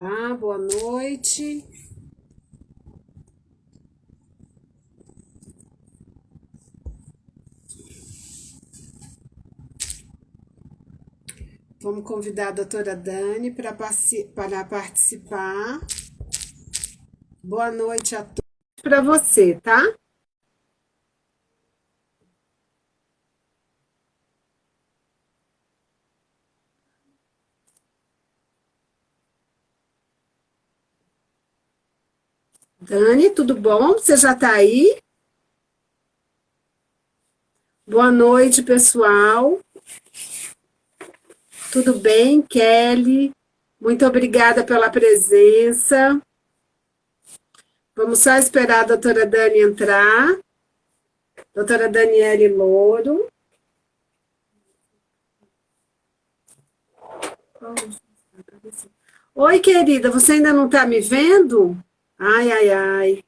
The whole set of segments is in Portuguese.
Boa noite. Vamos convidar a doutora Dani para participar. Boa noite a todos. Para você, tá? Dani, tudo bom? Você já está aí? Boa noite, pessoal. Tudo bem, Kelly? Muito obrigada pela presença. Vamos só esperar a doutora Dani entrar. Doutora Daniele Louro. Oi, querida, você ainda não está me vendo? Ai, ai, ai.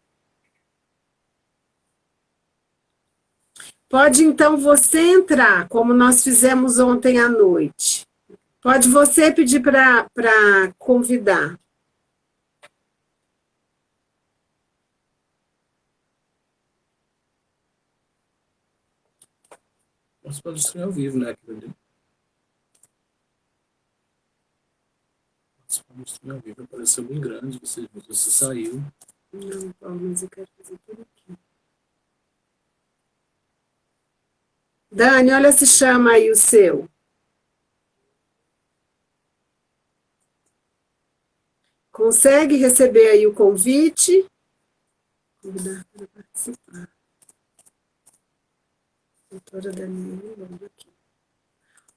Pode então você entrar, como nós fizemos ontem à noite. Pode você pedir para convidar. Você pode streamar ao vivo, né? Você pode streamar ao vivo, apareceu bem grande, você saiu. Não, Paulo, mas eu quero fazer tudo aqui. Dani, olha se chama aí o seu. Consegue receber aí o convite? Convidar para participar. Doutora Daniela, vamos aqui.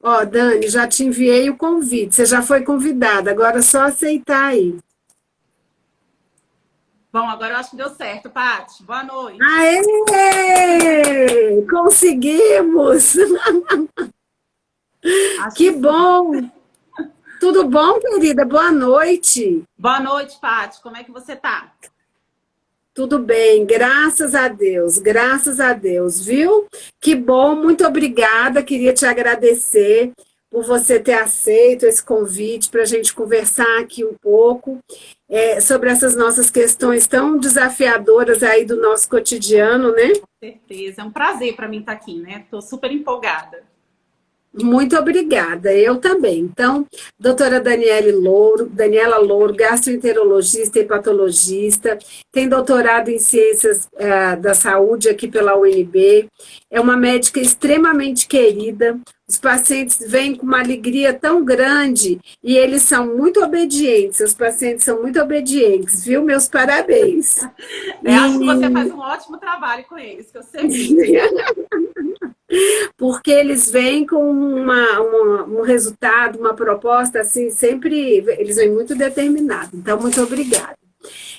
Ó, Dani, já te enviei o convite. Você já foi convidada, agora é só aceitar aí. Bom, agora eu acho que deu certo, Paty. Boa noite. Aê! Conseguimos! Que bom! Tudo bom, querida? Boa noite. Boa noite, Paty. Como é que você tá? Tudo bem, graças a Deus, viu? Que bom, muito obrigada. Queria te agradecer por você ter aceito esse convite para a gente conversar aqui um pouco sobre essas nossas questões tão desafiadoras aí do nosso cotidiano, né? Com certeza. É um prazer para mim estar aqui, né? Estou super empolgada. Muito obrigada, eu também. Então, doutora Daniela Louro, gastroenterologista e patologista, tem doutorado em ciências da saúde aqui pela UNB, é uma médica extremamente querida, os pacientes vêm com uma alegria tão grande e eles são muito obedientes, os pacientes são muito obedientes, viu? Meus parabéns. Acho que você faz um ótimo trabalho com eles, que eu sei. Porque eles vêm com um resultado, uma proposta, assim, sempre, eles vêm muito determinados. Então, muito obrigada.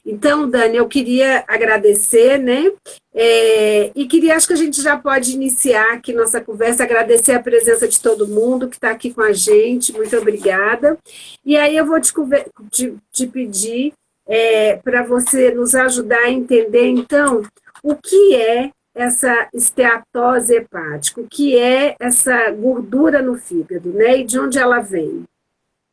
Então, Dani, eu queria agradecer, né? E queria, acho que a gente já pode iniciar aqui nossa conversa, agradecer a presença de todo mundo que está aqui com a gente, muito obrigada. E aí eu vou te pedir para você nos ajudar a entender, então, o que é essa esteatose hepática, o que é essa gordura no fígado, né? E de onde ela vem?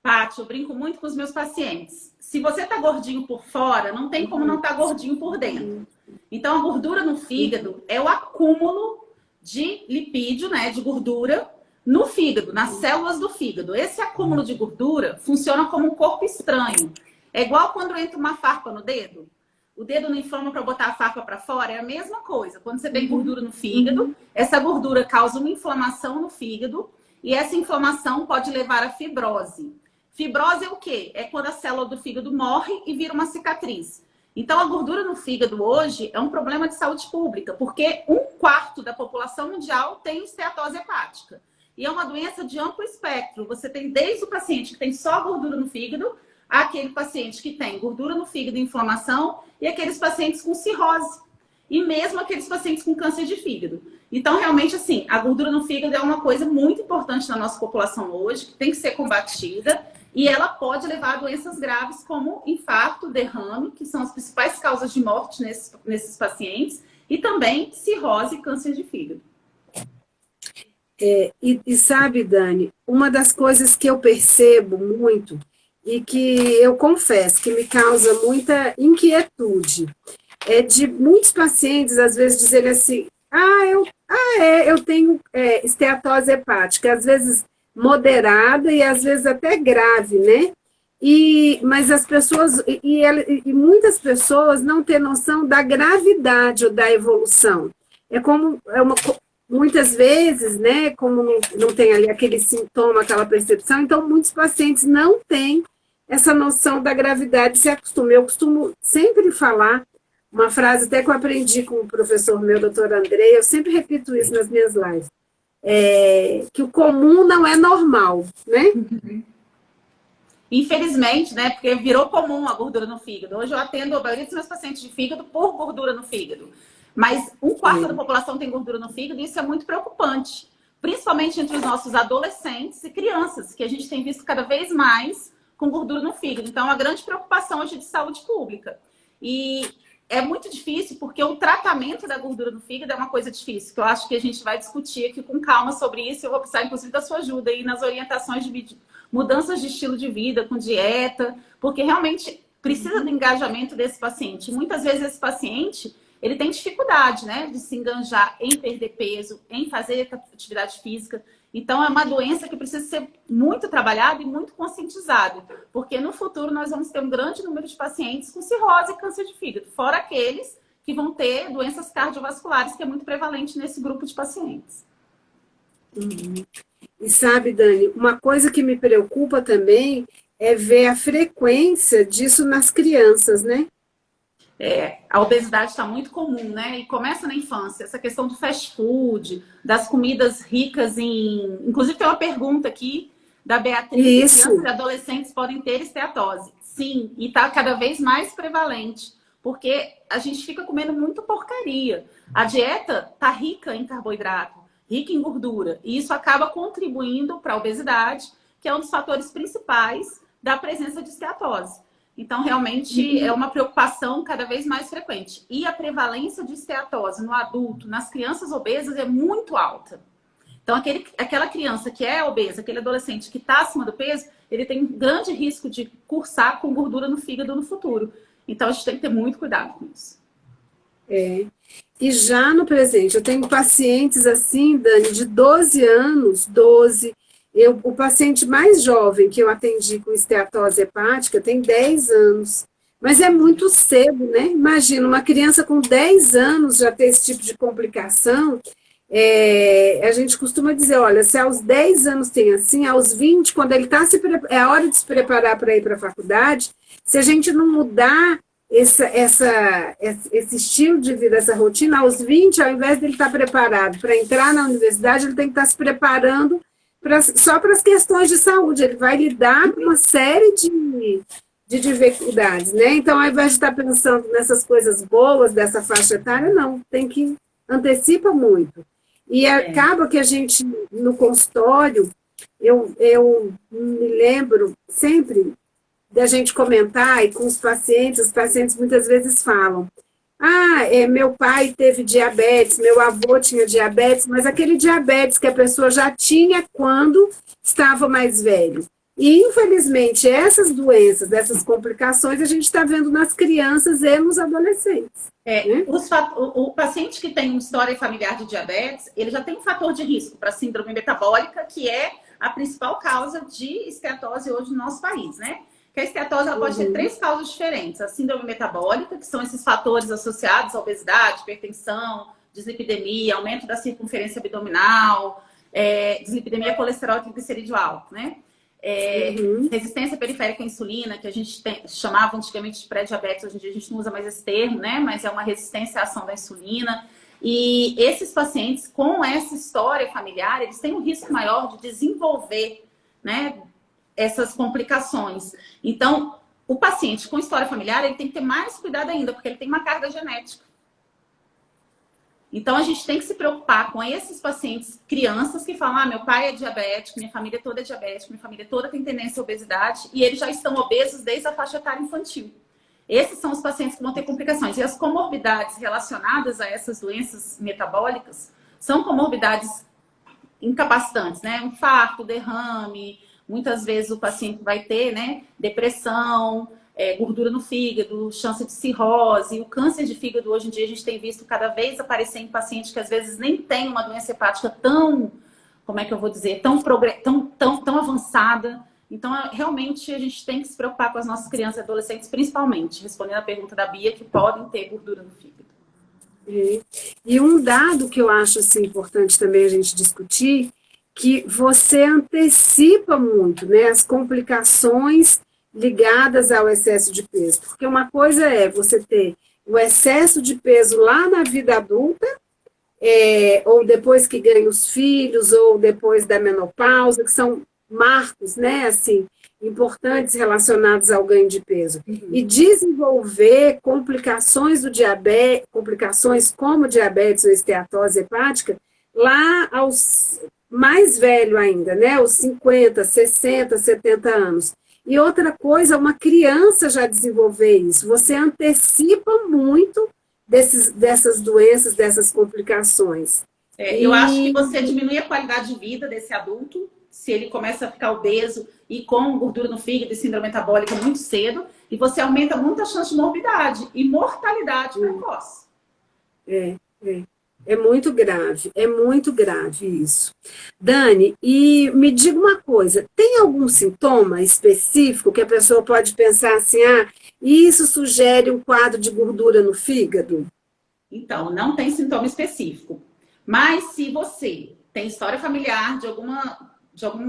Paty, eu brinco muito com os meus pacientes. Se você tá gordinho por fora, não tem como não estar gordinho por dentro. Então, a gordura no fígado é o acúmulo de lipídio, né, de gordura no fígado, nas células do fígado. Esse acúmulo de gordura funciona como um corpo estranho. É igual quando entra uma farpa no dedo. O dedo não inflama para botar a farpa para fora, é a mesma coisa. Quando você tem gordura no fígado, essa gordura causa uma inflamação no fígado e essa inflamação pode levar à fibrose. Fibrose é o quê? É quando a célula do fígado morre e vira uma cicatriz. Então, a gordura no fígado hoje é um problema de saúde pública, porque 1/4 da população mundial tem esteatose hepática. E é uma doença de amplo espectro. Você tem desde o paciente que tem só gordura no fígado, aquele paciente que tem gordura no fígado e inflamação, e aqueles pacientes com cirrose. E mesmo aqueles pacientes com câncer de fígado. Então, realmente, assim, a gordura no fígado é uma coisa muito importante na nossa população hoje, que tem que ser combatida, e ela pode levar a doenças graves como infarto, derrame, que são as principais causas de morte nesses pacientes, e também cirrose e câncer de fígado. E sabe, Dani, uma das coisas que eu percebo muito e que eu confesso que me causa muita inquietude. É de muitos pacientes, às vezes, dizerem assim, eu tenho esteatose hepática, às vezes moderada e às vezes até grave, né? Mas as pessoas, e muitas pessoas não têm noção da gravidade ou da evolução. Muitas vezes, né, como não tem ali aquele sintoma, aquela percepção, então muitos pacientes não têm essa noção da gravidade, se acostuma. Eu costumo sempre falar uma frase até que eu aprendi com o professor meu, doutor André, eu sempre repito isso nas minhas lives, que o comum não é normal, né? Infelizmente, né? Porque virou comum a gordura no fígado. Hoje eu atendo a maioria dos meus pacientes de fígado por gordura no fígado. Mas um quarto da população tem gordura no fígado e isso é muito preocupante. Principalmente entre os nossos adolescentes e crianças, que a gente tem visto cada vez mais com gordura no fígado. Então, é uma grande preocupação hoje de saúde pública. E é muito difícil porque o tratamento da gordura no fígado é uma coisa difícil, que eu acho que a gente vai discutir aqui com calma sobre isso. Eu vou precisar, inclusive, da sua ajuda aí nas orientações de mudanças de estilo de vida, com dieta, porque realmente precisa do engajamento desse paciente. Muitas vezes esse paciente, ele tem dificuldade, né, de se enganjar em perder peso, em fazer atividade física. Então, é uma doença que precisa ser muito trabalhada e muito conscientizada, porque no futuro nós vamos ter um grande número de pacientes com cirrose e câncer de fígado, fora aqueles que vão ter doenças cardiovasculares, que é muito prevalente nesse grupo de pacientes. E sabe, Dani, uma coisa que me preocupa também é ver a frequência disso nas crianças, né? A obesidade está muito comum, né? E começa na infância. Essa questão do fast food, das comidas ricas em... Inclusive, tem uma pergunta aqui da Beatriz. Isso. Crianças e adolescentes podem ter esteatose. Sim, e está cada vez mais prevalente. Porque a gente fica comendo muito porcaria. A dieta está rica em carboidrato, rica em gordura. E isso acaba contribuindo para a obesidade, que é um dos fatores principais da presença de esteatose. Então, realmente, é uma preocupação cada vez mais frequente. E a prevalência de esteatose no adulto, nas crianças obesas, é muito alta. Então, aquela criança que é obesa, aquele adolescente que está acima do peso, ele tem um grande risco de cursar com gordura no fígado no futuro. Então, a gente tem que ter muito cuidado com isso. E já no presente, eu tenho pacientes assim, Dani, de 12 anos, 12... O paciente mais jovem que eu atendi com esteatose hepática tem 10 anos. Mas é muito cedo, né? Imagina, uma criança com 10 anos já ter esse tipo de complicação. A gente costuma dizer, olha, se aos 10 anos tem assim, aos 20, quando ele está é a hora de se preparar para ir para a faculdade, se a gente não mudar esse estilo de vida, essa rotina, aos 20, ao invés dele estar preparado para entrar na universidade, ele tem que estar se preparando só para as questões de saúde, ele vai lidar com uma série de dificuldades, né? Então, ao invés de estar pensando nessas coisas boas dessa faixa etária, não, tem que antecipa muito. E acaba que a gente, no consultório, eu me lembro sempre da gente comentar, e com os pacientes muitas vezes falam, meu pai teve diabetes, meu avô tinha diabetes, mas aquele diabetes que a pessoa já tinha quando estava mais velho. E, infelizmente, essas doenças, essas complicações, a gente está vendo nas crianças e nos adolescentes. O paciente que tem uma história familiar de diabetes, ele já tem um fator de risco para síndrome metabólica, que é a principal causa de esteatose hoje no nosso país, né? Que a esteatose ela pode ter 3 causas diferentes. A síndrome metabólica, que são esses fatores associados à obesidade, hipertensão, dislipidemia, aumento da circunferência abdominal, dislipidemia, colesterol e triglicerídeo alto, né? Resistência periférica à insulina, que a gente chamava antigamente de pré-diabetes, hoje em dia a gente não usa mais esse termo, né? Mas é uma resistência à ação da insulina. E esses pacientes com essa história familiar, eles têm um risco maior de desenvolver, né, essas complicações. Então, o paciente com história familiar, ele tem que ter mais cuidado ainda, porque ele tem uma carga genética. Então, a gente tem que se preocupar com esses pacientes, crianças que falam, meu pai é diabético, minha família toda é diabética, minha família toda tem tendência à obesidade, e eles já estão obesos desde a faixa etária infantil. Esses são os pacientes que vão ter complicações. E as comorbidades relacionadas a essas doenças metabólicas são comorbidades incapacitantes, né? Infarto, derrame, muitas vezes o paciente vai ter, né, depressão, gordura no fígado, chance de cirrose. O câncer de fígado, hoje em dia, a gente tem visto cada vez aparecer em pacientes que às vezes nem tem uma doença hepática tão, como é que eu vou dizer, tão avançada. Então, realmente, a gente tem que se preocupar com as nossas crianças e adolescentes, principalmente, respondendo a pergunta da Bia, que podem ter gordura no fígado. E um dado que eu acho assim, importante também a gente discutir, que você antecipa muito, né, as complicações ligadas ao excesso de peso. Porque uma coisa é você ter o excesso de peso lá na vida adulta, ou depois que ganha os filhos, ou depois da menopausa, que são marcos, né, assim, importantes relacionados ao ganho de peso. E desenvolver complicações do diabetes, complicações como diabetes ou esteatose hepática, lá aos mais velho ainda, né, aos 50, 60, 70 anos. E outra coisa, uma criança já desenvolver isso. Você antecipa muito dessas doenças, dessas complicações. Eu acho que você diminui a qualidade de vida desse adulto, se ele começa a ficar obeso e com gordura no fígado e síndrome metabólica muito cedo, e você aumenta muito a chance de morbidade e mortalidade precoce. É muito grave isso. Dani, e me diga uma coisa, tem algum sintoma específico que a pessoa pode pensar assim, isso sugere um quadro de gordura no fígado? Então, não tem sintoma específico. Mas se você tem história familiar de alguma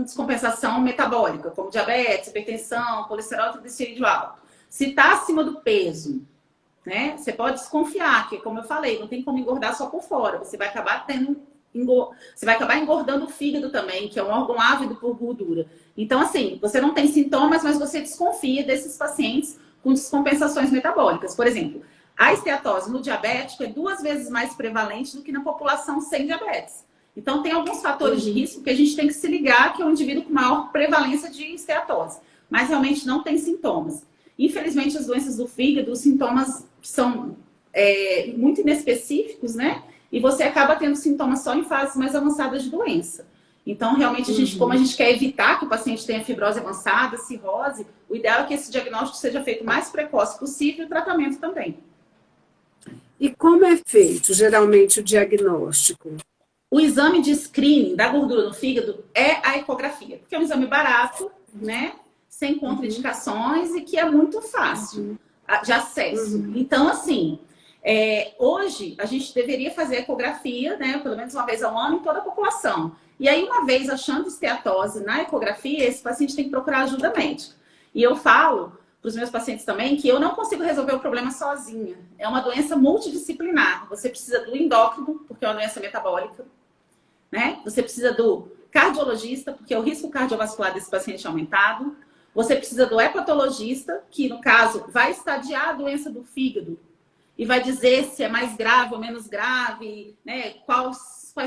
descompensação metabólica, como diabetes, hipertensão, colesterol triglicerídeo alto, se está acima do peso, né, você pode desconfiar, que como eu falei, não tem como engordar só por fora, você vai acabar engordando o fígado também, que é um órgão ávido por gordura. Então, assim, você não tem sintomas, mas você desconfia desses pacientes com descompensações metabólicas. Por exemplo, a esteatose no diabético é 2 vezes mais prevalente do que na população sem diabetes. Então, tem alguns fatores de risco que a gente tem que se ligar, que é um indivíduo com maior prevalência de esteatose. Mas realmente não tem sintomas. Infelizmente, as doenças do fígado, os sintomas são muito inespecíficos, né? E você acaba tendo sintomas só em fases mais avançadas de doença. Então, realmente, como a gente quer evitar que o paciente tenha fibrose avançada, cirrose, o ideal é que esse diagnóstico seja feito o mais precoce possível e o tratamento também. E como é feito, geralmente, o diagnóstico? O exame de screening da gordura no fígado é a ecografia, porque é um exame barato, né? Sem contraindicações e que é muito fácil de acesso. Então, assim, hoje a gente deveria fazer ecografia, né? Pelo menos uma vez ao ano em toda a população. E aí, uma vez achando esteatose na ecografia, esse paciente tem que procurar ajuda médica. E eu falo para os meus pacientes também que eu não consigo resolver o problema sozinha. É uma doença multidisciplinar. Você precisa do endócrino, porque é uma doença metabólica, né? Você precisa do cardiologista, porque o risco cardiovascular desse paciente é aumentado. Você precisa do hepatologista, que no caso vai estadiar a doença do fígado e vai dizer se é mais grave ou menos grave, né? Quais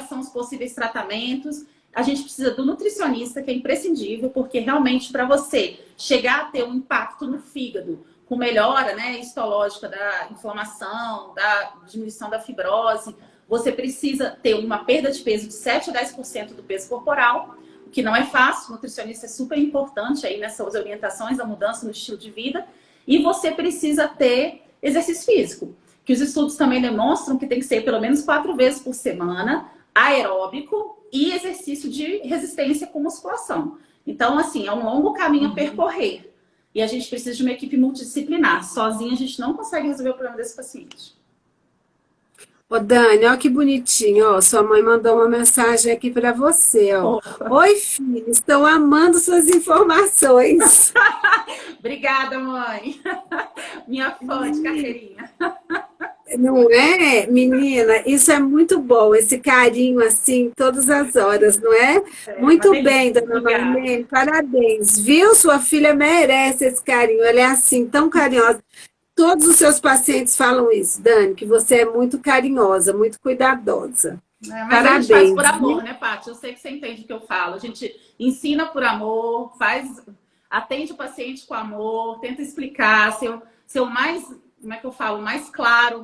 são os possíveis tratamentos. A gente precisa do nutricionista, que é imprescindível, porque realmente para você chegar a ter um impacto no fígado, com melhora, né, histológica da inflamação, da diminuição da fibrose, você precisa ter uma perda de peso de 7 a 10% do peso corporal, o que não é fácil. O nutricionista é super importante aí nessas orientações da mudança no estilo de vida. E você precisa ter exercício físico, que os estudos também demonstram que tem que ser pelo menos 4 vezes por semana, aeróbico e exercício de resistência com musculação. Então, assim, é um longo caminho a percorrer. E a gente precisa de uma equipe multidisciplinar. Sozinha a gente não consegue resolver o problema desse paciente. Ô, Dani, olha que bonitinho, ó, sua mãe mandou uma mensagem aqui para você, ó. Oi, filho, estão amando suas informações. Obrigada, mãe. Minha fã de carteirinha. Não é, menina? Isso é muito bom, esse carinho assim, todas as horas, não é? Muito bem, dona Marlene, parabéns. Viu? Sua filha merece esse carinho, ela é assim, tão carinhosa. Todos os seus pacientes falam isso, Dani, que você é muito carinhosa, muito cuidadosa. Mas parabéns. A gente faz por amor, né, Paty? Eu sei que você entende o que eu falo. A gente ensina por amor, atende o paciente com amor, tenta explicar, ser o mais, como é que eu falo, mais claro,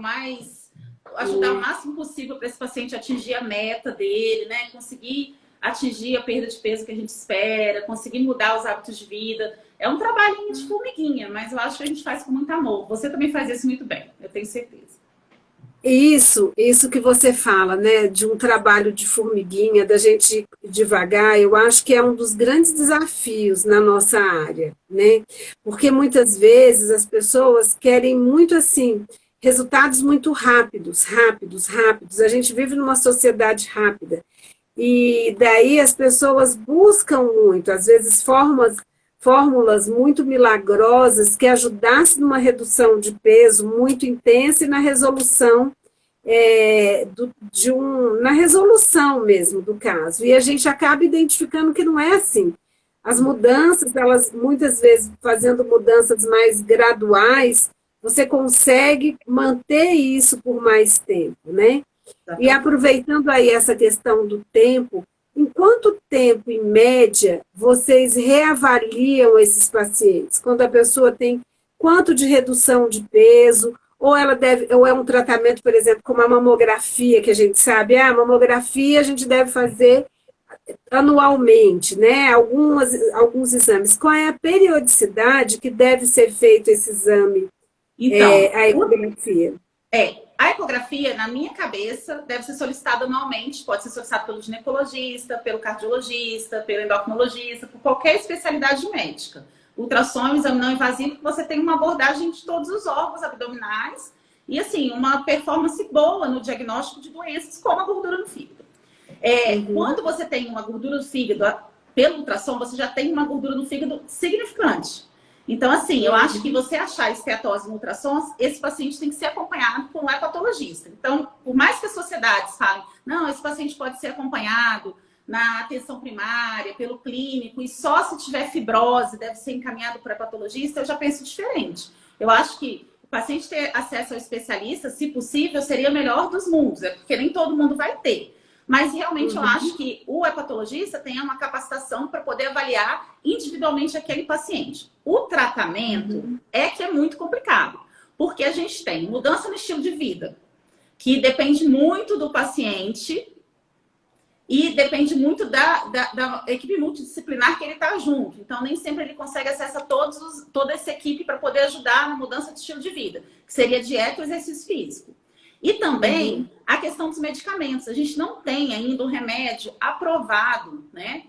ajudar o máximo possível para esse paciente atingir a meta dele, né? Conseguir atingir a perda de peso que a gente espera, conseguir mudar os hábitos de vida. É um trabalhinho de formiguinha, mas eu acho que a gente faz com muito amor. Você também faz isso muito bem, eu tenho certeza. Isso que você fala, né, de um trabalho de formiguinha, da gente ir devagar, eu acho que é um dos grandes desafios na nossa área, né? Porque muitas vezes as pessoas querem muito assim, resultados muito rápidos, rápidos, rápidos. A gente vive numa sociedade rápida. E daí as pessoas buscam muito, às vezes fórmulas muito milagrosas que ajudassem numa redução de peso muito intensa e na resolução na resolução mesmo do caso. E a gente acaba identificando que não é assim. As mudanças, elas muitas vezes fazendo mudanças mais graduais, você consegue manter isso por mais tempo, né? E aproveitando aí essa questão do tempo, em quanto tempo, em média, vocês reavaliam esses pacientes? Quando a pessoa tem quanto de redução de peso, ou é um tratamento, por exemplo, como a mamografia, que a gente sabe, a mamografia a gente deve fazer anualmente, né? Alguns exames. Qual é a periodicidade que deve ser feito esse exame, Então, a ecografia? A ecografia, na minha cabeça, deve ser solicitada anualmente. Pode ser solicitada pelo ginecologista, pelo cardiologista, pelo endocrinologista, por qualquer especialidade médica. Ultrassom é um exame não invasivo que você tem uma abordagem de todos os órgãos abdominais e, assim, uma performance boa no diagnóstico de doenças como a gordura no fígado. Quando você tem uma gordura no fígado, pelo ultrassom, você já tem uma gordura no fígado significante. Então, assim, eu acho que você achar esteatose no ultrassom, esse paciente tem que ser acompanhado por um hepatologista. Então, por mais que as sociedades falem, não, esse paciente pode ser acompanhado na atenção primária, pelo clínico, e só se tiver fibrose deve ser encaminhado para o hepatologista, eu já penso diferente. Eu acho que o paciente ter acesso ao especialista, se possível, seria o melhor dos mundos, porque nem todo mundo vai ter. Mas realmente eu acho que o hepatologista tem uma capacitação para poder avaliar individualmente aquele paciente. O tratamento que é muito complicado, porque a gente tem mudança no estilo de vida, que depende muito do paciente e depende muito da equipe multidisciplinar que ele está junto. Então, nem sempre ele consegue acesso a toda essa equipe para poder ajudar na mudança de estilo de vida, que seria dieta e exercício físico. E também a questão dos medicamentos. A gente não tem ainda um remédio aprovado, né,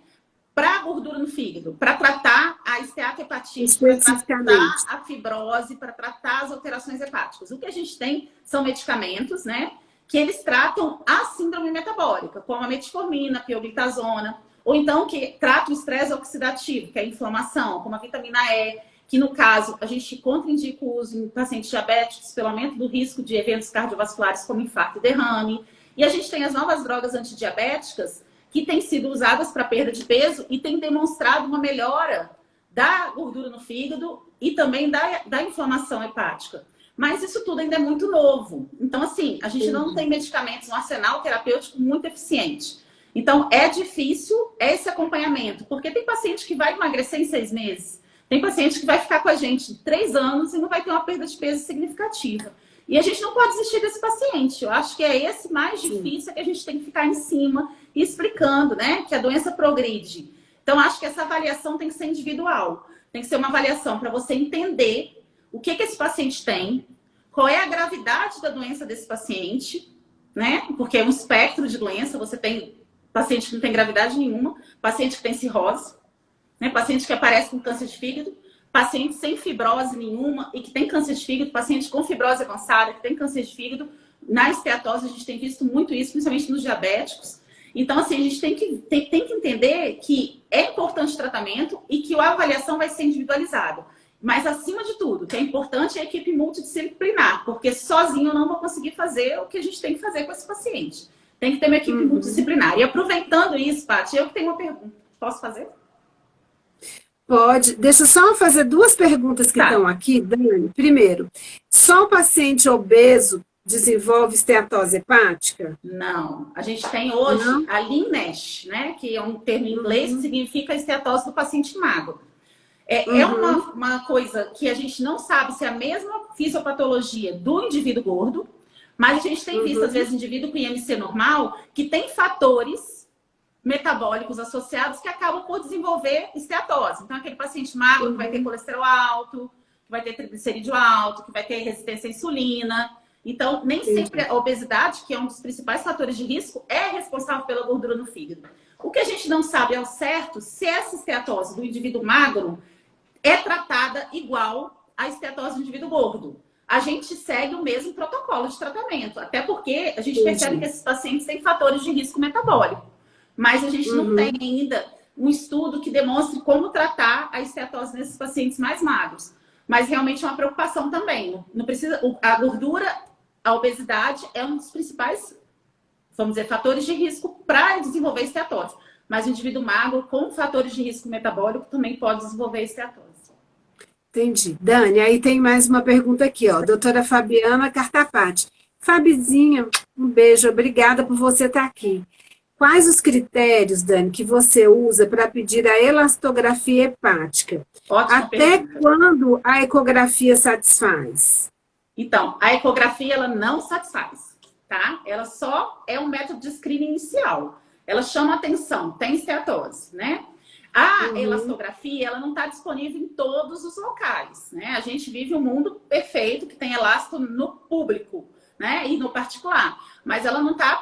para a gordura no fígado, para tratar a esteatohepatite, para tratar a fibrose, para tratar as alterações hepáticas. O que a gente tem são medicamentos, né, que eles tratam a síndrome metabólica, como a metformina, a pioglitazona, ou então que tratam o estresse oxidativo, que é a inflamação, como a vitamina E, que no caso a gente contraindica o uso em pacientes diabéticos pelo aumento do risco de eventos cardiovasculares como infarto e derrame. E a gente tem as novas drogas antidiabéticas que têm sido usadas para perda de peso e têm demonstrado uma melhora da gordura no fígado e também da inflamação hepática. Mas isso tudo ainda é muito novo. Então, assim, a gente não tem medicamentos, um arsenal terapêutico muito eficiente. Então, é difícil esse acompanhamento, porque tem paciente que vai emagrecer em 6 meses. Tem paciente que vai ficar com a gente 3 anos e não vai ter uma perda de peso significativa. E a gente não pode desistir desse paciente. Eu acho que é esse mais difícil que a gente tem que ficar em cima e explicando, né? Que a doença progride. Então, acho que essa avaliação tem que ser individual. Tem que ser uma avaliação para você entender o que esse paciente tem, qual é a gravidade da doença desse paciente, né? Porque é um espectro de doença. Você tem paciente que não tem gravidade nenhuma, paciente que tem cirrose, né? Paciente que aparece com câncer de fígado, paciente sem fibrose nenhuma e que tem câncer de fígado, paciente com fibrose avançada que tem câncer de fígado. Na esteatose a gente tem visto muito isso, principalmente nos diabéticos. Então, assim, a gente tem que entender que é importante o tratamento e que a avaliação vai ser individualizada. Mas, acima de tudo, o que é importante é a equipe multidisciplinar, porque sozinho eu não vou conseguir fazer o que a gente tem que fazer com esse paciente. Tem que ter uma equipe multidisciplinar. E aproveitando isso, Paty, eu tenho uma pergunta. Posso fazer? Pode. Deixa eu só fazer 2 perguntas que estão aqui, Dani. Primeiro, só o paciente obeso desenvolve esteatose hepática? Não. A gente tem hoje a Lean NASH, né? Que é um termo em inglês que significa esteatose do paciente magro. É uma coisa que a gente não sabe se é a mesma fisiopatologia do indivíduo gordo, mas a gente tem visto, às vezes, indivíduo com IMC normal que tem fatores metabólicos associados que acabam por desenvolver esteatose. Então, aquele paciente magro que vai ter colesterol alto, que vai ter triglicerídeo alto, que vai ter resistência à insulina. Então, nem sempre a obesidade, que é um dos principais fatores de risco, é responsável pela gordura no fígado. O que a gente não sabe ao certo se essa esteatose do indivíduo magro é tratada igual à esteatose do indivíduo gordo. A gente segue o mesmo protocolo de tratamento, até porque a gente percebe que esses pacientes têm fatores de risco metabólico. Mas a gente não tem ainda um estudo que demonstre como tratar a esteatose nesses pacientes mais magros. Mas realmente é uma preocupação também. Não precisa, a gordura, a obesidade é um dos principais, vamos dizer, fatores de risco para desenvolver esteatose. Mas o indivíduo magro com fatores de risco metabólico também pode desenvolver esteatose. Entendi. Dani, aí tem mais uma pergunta aqui, ó. Doutora Fabiana Cartapati. Fabizinha, um beijo, obrigada por você estar aqui. Quais os critérios, Dani, que você usa para pedir a elastografia hepática? Ótima Até pergunta. quando a ecografia satisfaz? Então, a ecografia, ela não satisfaz, tá? Ela só é um método de screening inicial. Ela chama atenção, tem esteatose, né? A elastografia, ela não está disponível em todos os locais, né? A gente vive um mundo perfeito que tem elasto no público, né? E no particular. Mas ela não está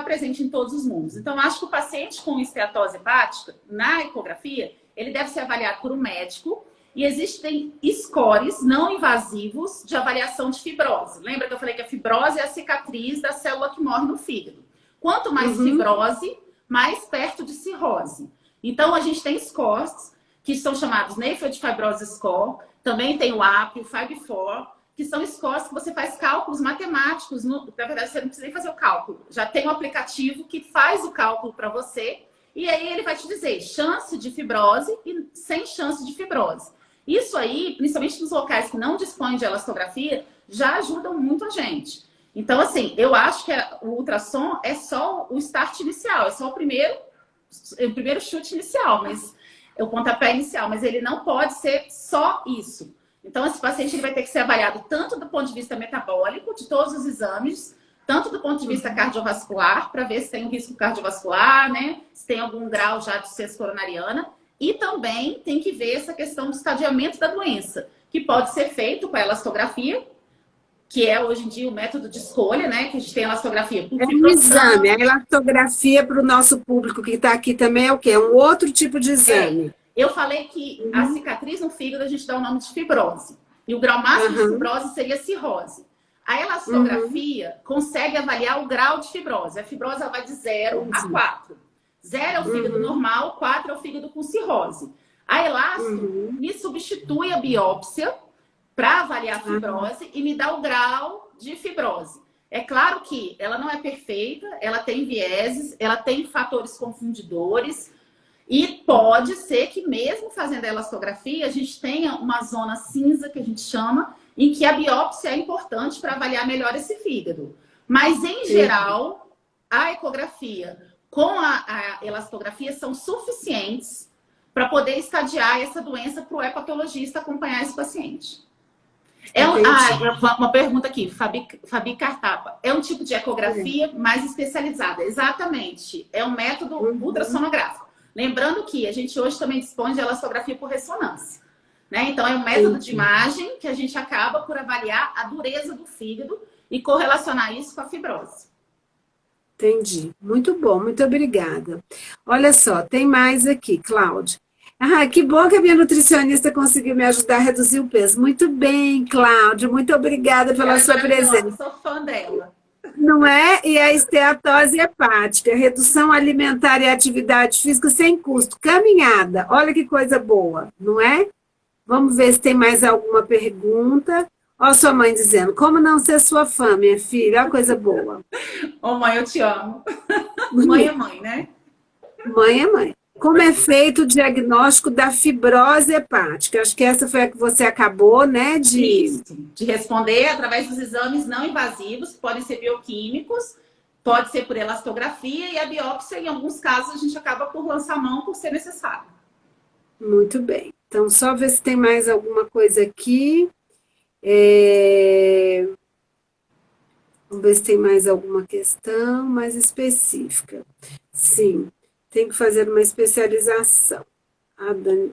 presente em todos os mundos. Então, eu acho que o paciente com esteatose hepática, na ecografia, ele deve ser avaliado por um médico. E existem scores não invasivos de avaliação de fibrose. Lembra que eu falei que a fibrose é a cicatriz da célula que morre no fígado. Quanto mais fibrose, mais perto de cirrose. Então, a gente tem scores que são chamados Neifeld Fibrose Score. Também tem o AP, o FIB-4, que são scores que você faz cálculos matemáticos. Na verdade, você não precisa nem fazer o cálculo. Já tem um aplicativo que faz o cálculo para você. E aí ele vai te dizer chance de fibrose e sem chance de fibrose. Isso aí, principalmente nos locais que não dispõem de elastografia, já ajudam muito a gente. Então, assim, eu acho que o ultrassom é só o start inicial, é só o primeiro chute inicial, mas o pontapé inicial, mas ele não pode ser só isso. Então, esse paciente ele vai ter que ser avaliado tanto do ponto de vista metabólico, de todos os exames, tanto do ponto de vista cardiovascular, para ver se tem um risco cardiovascular, né? Se tem algum grau já de ciência coronariana. E também tem que ver essa questão do estadiamento da doença, que pode ser feito com a elastografia, que é hoje em dia o método de escolha, né? Que a gente tem a elastografia por um exame. A elastografia para o nosso público que está aqui também é o quê? É um outro tipo de exame. Eu falei que a cicatriz no fígado a gente dá o nome de fibrose. E o grau máximo de fibrose seria cirrose. A elastografia consegue avaliar o grau de fibrose. A fibrose vai de 0 a 4. 0 é o fígado normal, 4 é o fígado com cirrose. A elasto me substitui a biópsia para avaliar a fibrose e me dá o grau de fibrose. É claro que ela não é perfeita, ela tem vieses, ela tem fatores confundidores e pode ser que mesmo fazendo a elastografia a gente tenha uma zona cinza que a gente chama, em que a biópsia é importante para avaliar melhor esse fígado. Mas em geral, a ecografia com a elastografia são suficientes para poder estadiar essa doença para o hepatologista acompanhar esse paciente. Uma pergunta aqui, Fabi Cartapa. É um tipo de ecografia mais especializada? Exatamente. É um método ultrassonográfico. Lembrando que a gente hoje também dispõe de elastografia por ressonância, né? Então, é um método de imagem que a gente acaba por avaliar a dureza do fígado e correlacionar isso com a fibrose. Entendi. Muito bom, muito obrigada. Olha só, tem mais aqui, Cláudia. Ah, que bom que a minha nutricionista conseguiu me ajudar a reduzir o peso. Muito bem, Cláudia, muito obrigada pela sua presença. Sou fã dela. Não é? E a esteatose hepática, redução alimentar e atividade física sem custo, caminhada. Olha que coisa boa, não é? Vamos ver se tem mais alguma pergunta. Ó, sua mãe dizendo, como não ser sua fã, minha filha? Olha coisa boa. Ô, mãe, eu te amo. Mãe é mãe, né? Mãe é mãe. Como é feito o diagnóstico da fibrose hepática? Acho que essa foi a que você acabou, né? De responder através dos exames não invasivos, que podem ser bioquímicos, pode ser por elastografia, e a biópsia, em alguns casos, a gente acaba por lançar a mão por ser necessário. Muito bem. Então, só ver se tem mais alguma coisa aqui. Vamos ver se tem mais alguma questão mais específica. Sim. tem que fazer uma especialização.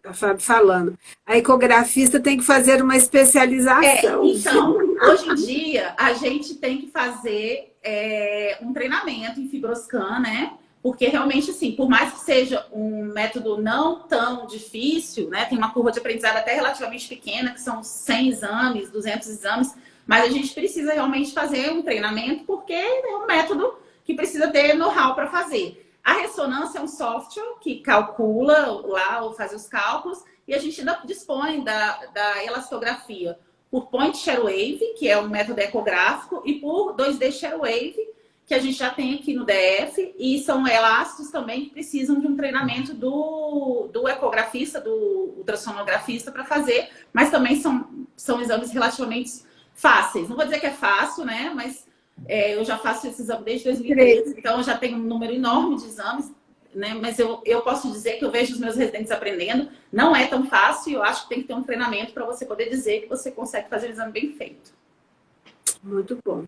A Fábio falando. A ecografista tem que fazer uma especialização. Então, hoje em dia, a gente tem que fazer um treinamento em FibroScan, né? Porque realmente, assim, por mais que seja um método não tão difícil, né? Tem uma curva de aprendizado até relativamente pequena, que são 100 exames, 200 exames, mas a gente precisa realmente fazer um treinamento porque é um método que precisa ter know-how para fazer. A ressonância é um software que calcula lá ou faz os cálculos e a gente ainda dispõe da elastografia por point share wave, que é um método ecográfico, e por 2D share wave, que a gente já tem aqui no DF, e são elásticos também que precisam de um treinamento do ecografista, do ultrassonografista para fazer, mas também são exames relativamente fáceis. Não vou dizer que é fácil, né? Mas eu já faço esse exame desde 2013, então eu já tenho um número enorme de exames, né? Mas eu posso dizer que eu vejo os meus residentes aprendendo. Não é tão fácil e eu acho que tem que ter um treinamento para você poder dizer que você consegue fazer o exame bem feito. Muito bom.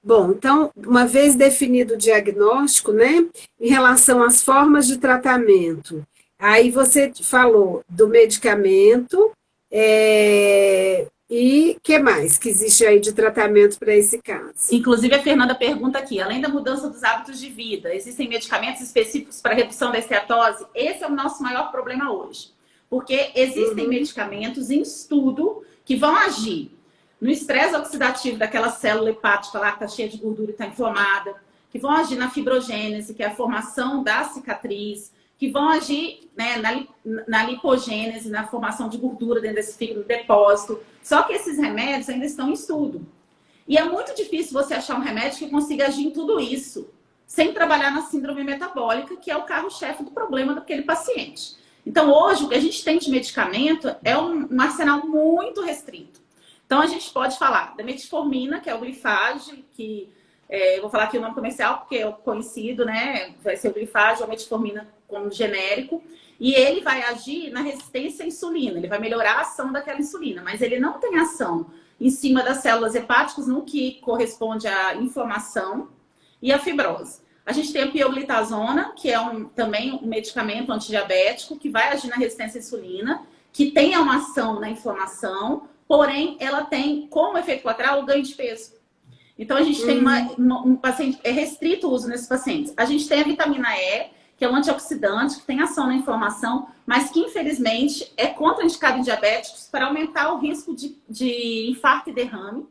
Bom, então, uma vez definido o diagnóstico, né, em relação às formas de tratamento, aí você falou do medicamento, e o que mais que existe aí de tratamento para esse caso? Inclusive, a Fernanda pergunta aqui, além da mudança dos hábitos de vida, existem medicamentos específicos para redução da esteatose? Esse é o nosso maior problema hoje. Porque existem medicamentos em estudo que vão agir no estresse oxidativo daquela célula hepática lá que está cheia de gordura e está inflamada, que vão agir na fibrogênese, que é a formação da cicatriz, que vão agir, né, na lipogênese, na formação de gordura dentro desse fígado, depósito. Só que esses remédios ainda estão em estudo. E é muito difícil você achar um remédio que consiga agir em tudo isso, sem trabalhar na síndrome metabólica, que é o carro-chefe do problema daquele paciente. Então, hoje, o que a gente tem de medicamento é um arsenal muito restrito. Então, a gente pode falar da metformina, que é o Glifage, que eu vou falar aqui o nome comercial, porque é o conhecido, né? Vai ser o Glifage ou a metformina como genérico. E ele vai agir na resistência à insulina. Ele vai melhorar a ação daquela insulina, mas ele não tem ação em cima das células hepáticas no que corresponde à inflamação e à fibrose. A gente tem a pioglitazona, que é também um medicamento antidiabético, que vai agir na resistência à insulina, que tem uma ação na inflamação, porém, ela tem como efeito colateral o ganho de peso. Então, a gente tem um paciente, é restrito o uso nesses pacientes. A gente tem a vitamina E, que é um antioxidante, que tem ação na inflamação, mas que, infelizmente, é contraindicado em diabéticos para aumentar o risco de infarto e derrame.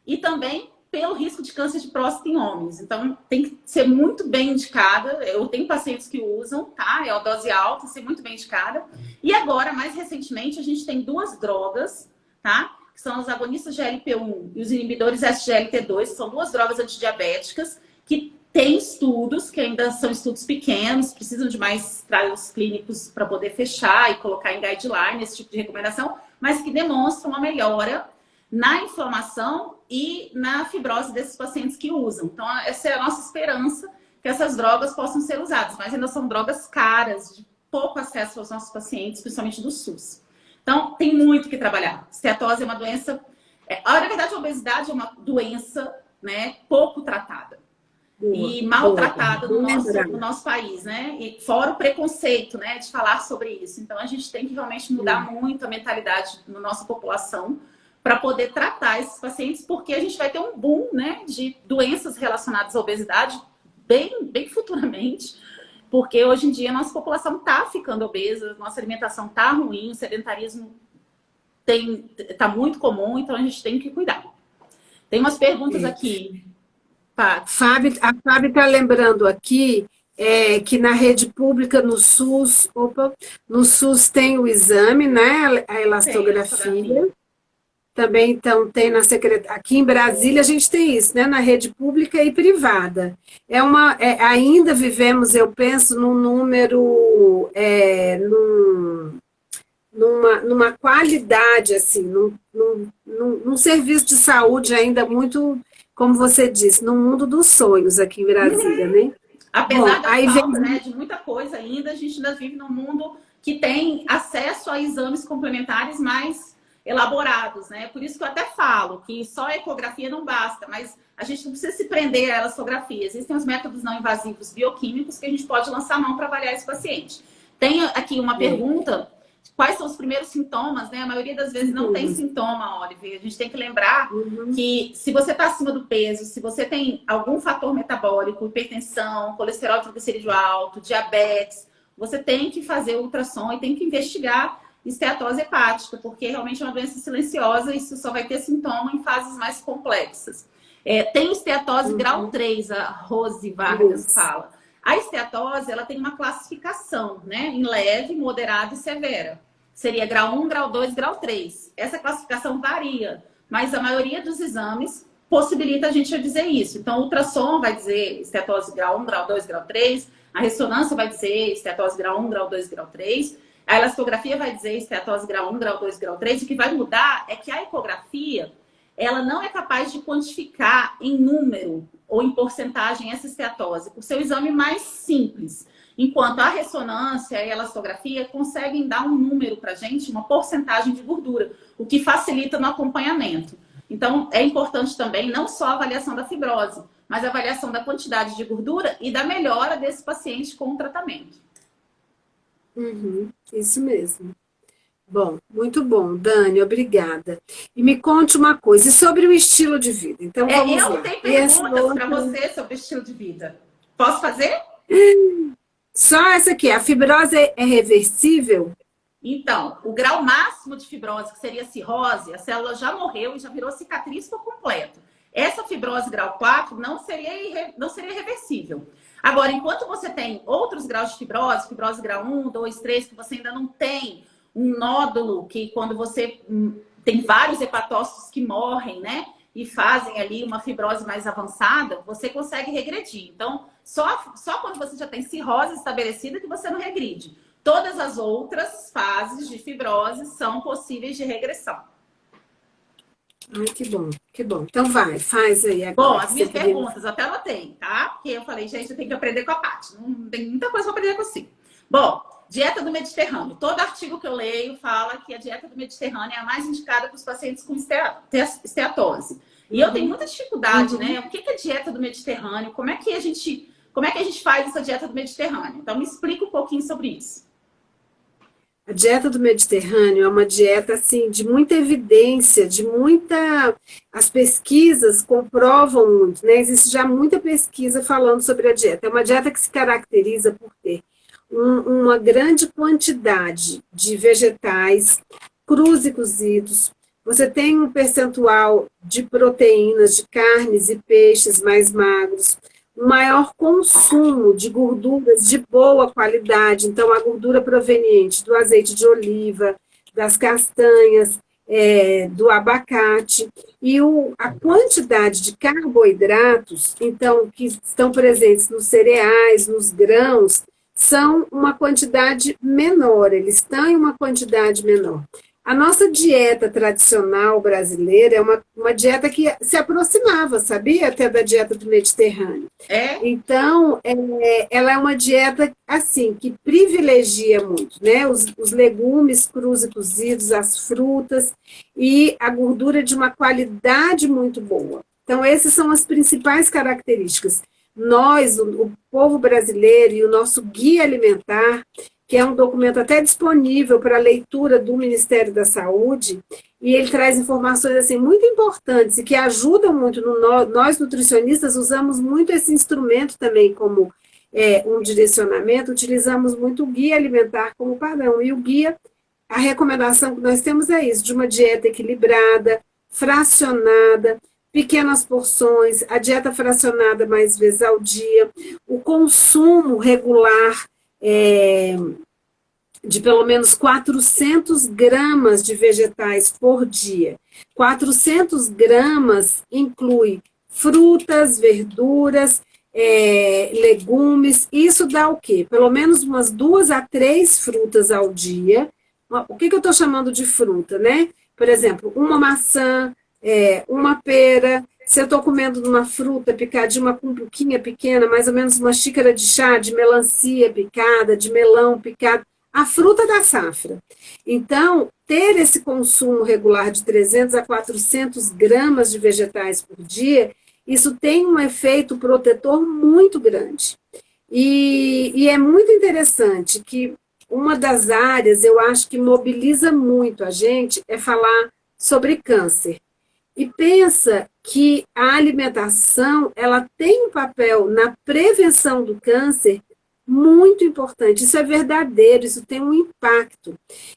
E também pelo risco de câncer de próstata em homens. Então, tem que ser muito bem indicada. Eu tenho pacientes que usam, tá? É a dose alta, ser muito bem indicada. E agora, mais recentemente, a gente tem 2 drogas, tá? Que são os agonistas de GLP-1 e os inibidores SGLT2, que são 2 drogas antidiabéticas que têm estudos, que ainda são estudos pequenos, precisam de mais trials clínicos para poder fechar e colocar em guideline, esse tipo de recomendação, mas que demonstram uma melhora na inflamação e na fibrose desses pacientes que usam. Então, essa é a nossa esperança, que essas drogas possam ser usadas, mas ainda são drogas caras, de pouco acesso aos nossos pacientes, principalmente do SUS. Então, tem muito que trabalhar. Esteatose é uma doença... Na verdade, a obesidade é uma doença, né, pouco tratada. E maltratada no nosso país, né? E fora o preconceito, né, de falar sobre isso. Então, a gente tem que realmente mudar muito a mentalidade na nossa população para poder tratar esses pacientes, porque a gente vai ter um boom, né, de doenças relacionadas à obesidade bem futuramente. Porque hoje em dia a nossa população está ficando obesa, nossa alimentação está ruim, o sedentarismo está muito comum, então a gente tem que cuidar. Tem umas perguntas aqui. A Fábio está lembrando aqui que na rede pública, no SUS, no SUS tem o exame, né? A elastografia. Também, então, tem na secretaria. Aqui em Brasília a gente tem isso, né? Na rede pública e privada. Ainda vivemos, eu penso, num número, numa qualidade, assim, num serviço de saúde ainda muito, como você disse, no mundo dos sonhos aqui em Brasília, né? Apesar da falta, né, de muita coisa ainda, a gente ainda vive num mundo que tem acesso a exames complementares, mas elaborados, né? Por isso que eu até falo que só a ecografia não basta, mas a gente não precisa se prender a elastografia. Existem os métodos não invasivos bioquímicos que a gente pode lançar a mão para avaliar esse paciente. Tem aqui uma pergunta: quais são os primeiros sintomas, né? A maioria das vezes não tem sintoma, Oliver. A gente tem que lembrar que se você está acima do peso, se você tem algum fator metabólico, hipertensão, colesterol triglicerídeo alto, diabetes, você tem que fazer ultrassom e tem que investigar esteatose hepática, porque realmente é uma doença silenciosa e isso só vai ter sintoma em fases mais complexas. Tem esteatose grau 3, a Rose Vargas fala. A esteatose, ela tem uma classificação, né? Em leve, moderada e severa. Seria grau 1, grau 2, grau 3. Essa classificação varia, mas a maioria dos exames possibilita a gente dizer isso. Então, o ultrassom vai dizer esteatose grau 1, grau 2, grau 3. A ressonância vai dizer esteatose grau 1, grau 2, grau 3. A elastografia vai dizer esteatose grau 1, grau 2, grau 3. O que vai mudar é que a ecografia, ela não é capaz de quantificar em número ou em porcentagem essa esteatose, por ser o exame mais simples. Enquanto a ressonância e a elastografia conseguem dar um número para a gente, uma porcentagem de gordura, o que facilita no acompanhamento. Então, é importante também não só a avaliação da fibrose, mas a avaliação da quantidade de gordura e da melhora desse paciente com o tratamento. Isso mesmo. Bom, muito bom, Dani, obrigada. E me conte uma coisa, e sobre o estilo de vida? Então, vamos lá. Eu tenho perguntas para você sobre o estilo de vida. Posso fazer? Só essa aqui, a fibrose é reversível? Então, o grau máximo de fibrose, que seria cirrose, a célula já morreu e já virou cicatriz por completo. Essa fibrose grau 4 não seria reversível. Agora, enquanto você tem outros graus de fibrose, fibrose grau 1, 2, 3, que você ainda não tem um nódulo, que quando você tem vários hepatócitos que morrem, né? E fazem ali uma fibrose mais avançada, você consegue regredir. Então, só quando você já tem cirrose estabelecida que você não regride. Todas as outras fases de fibrose são possíveis de regressão. Ai, que bom, que bom. Então vai, faz aí agora. Bom, as minhas perguntas, até anotei, tá? Porque eu falei, gente, eu tenho que aprender com a Paty. Não tem muita coisa para aprender com você. Bom, dieta do Mediterrâneo. Todo artigo que eu leio fala que a dieta do Mediterrâneo é a mais indicada para os pacientes com esteatose. E eu tenho muita dificuldade, né? O que é a dieta do Mediterrâneo? Como é que a gente faz essa dieta do Mediterrâneo? Então, me explica um pouquinho sobre isso. A dieta do Mediterrâneo é uma dieta assim, de muita evidência, as pesquisas comprovam muito, né? Existe já muita pesquisa falando sobre a dieta. É uma dieta que se caracteriza por ter uma grande quantidade de vegetais crus e cozidos. Você tem um percentual de proteínas, de carnes e peixes mais magros, um maior consumo de gorduras de boa qualidade, então a gordura proveniente do azeite de oliva, das castanhas, do abacate, e a quantidade de carboidratos, então, que estão presentes nos cereais, nos grãos, são uma quantidade menor, eles estão em uma quantidade menor. A nossa dieta tradicional brasileira é uma dieta que se aproximava, sabia? Até da dieta do Mediterrâneo. Então, ela é uma dieta, assim, que privilegia muito, né? Os legumes crus e cozidos, as frutas e a gordura de uma qualidade muito boa. Então, essas são as principais características. Nós, o povo brasileiro e o nosso guia alimentar, que é um documento até disponível para leitura do Ministério da Saúde, e ele traz informações assim, muito importantes e que ajudam muito. Nós, nutricionistas, usamos muito esse instrumento também como um direcionamento, utilizamos muito o guia alimentar como padrão. E o guia, a recomendação que nós temos é isso, de uma dieta equilibrada, fracionada, pequenas porções, a dieta fracionada mais vezes ao dia, o consumo regular de pelo menos 400 gramas de vegetais por dia. 400 gramas inclui frutas, verduras, legumes. Isso dá o quê? Pelo menos umas 2 a 3 frutas ao dia. O que eu estou chamando de fruta, né? Por exemplo, uma maçã, uma pera. Se eu estou comendo uma fruta picadinha, uma cumbuquinha pequena, mais ou menos uma xícara de chá de melancia picada, de melão picado, a fruta da safra. Então, ter esse consumo regular de 300 a 400 gramas de vegetais por dia, isso tem um efeito protetor muito grande. E é muito interessante que uma das áreas, eu acho que mobiliza muito a gente, é falar sobre câncer. E pensa que a alimentação, ela tem um papel na prevenção do câncer muito importante. Isso é verdadeiro, isso tem um impacto.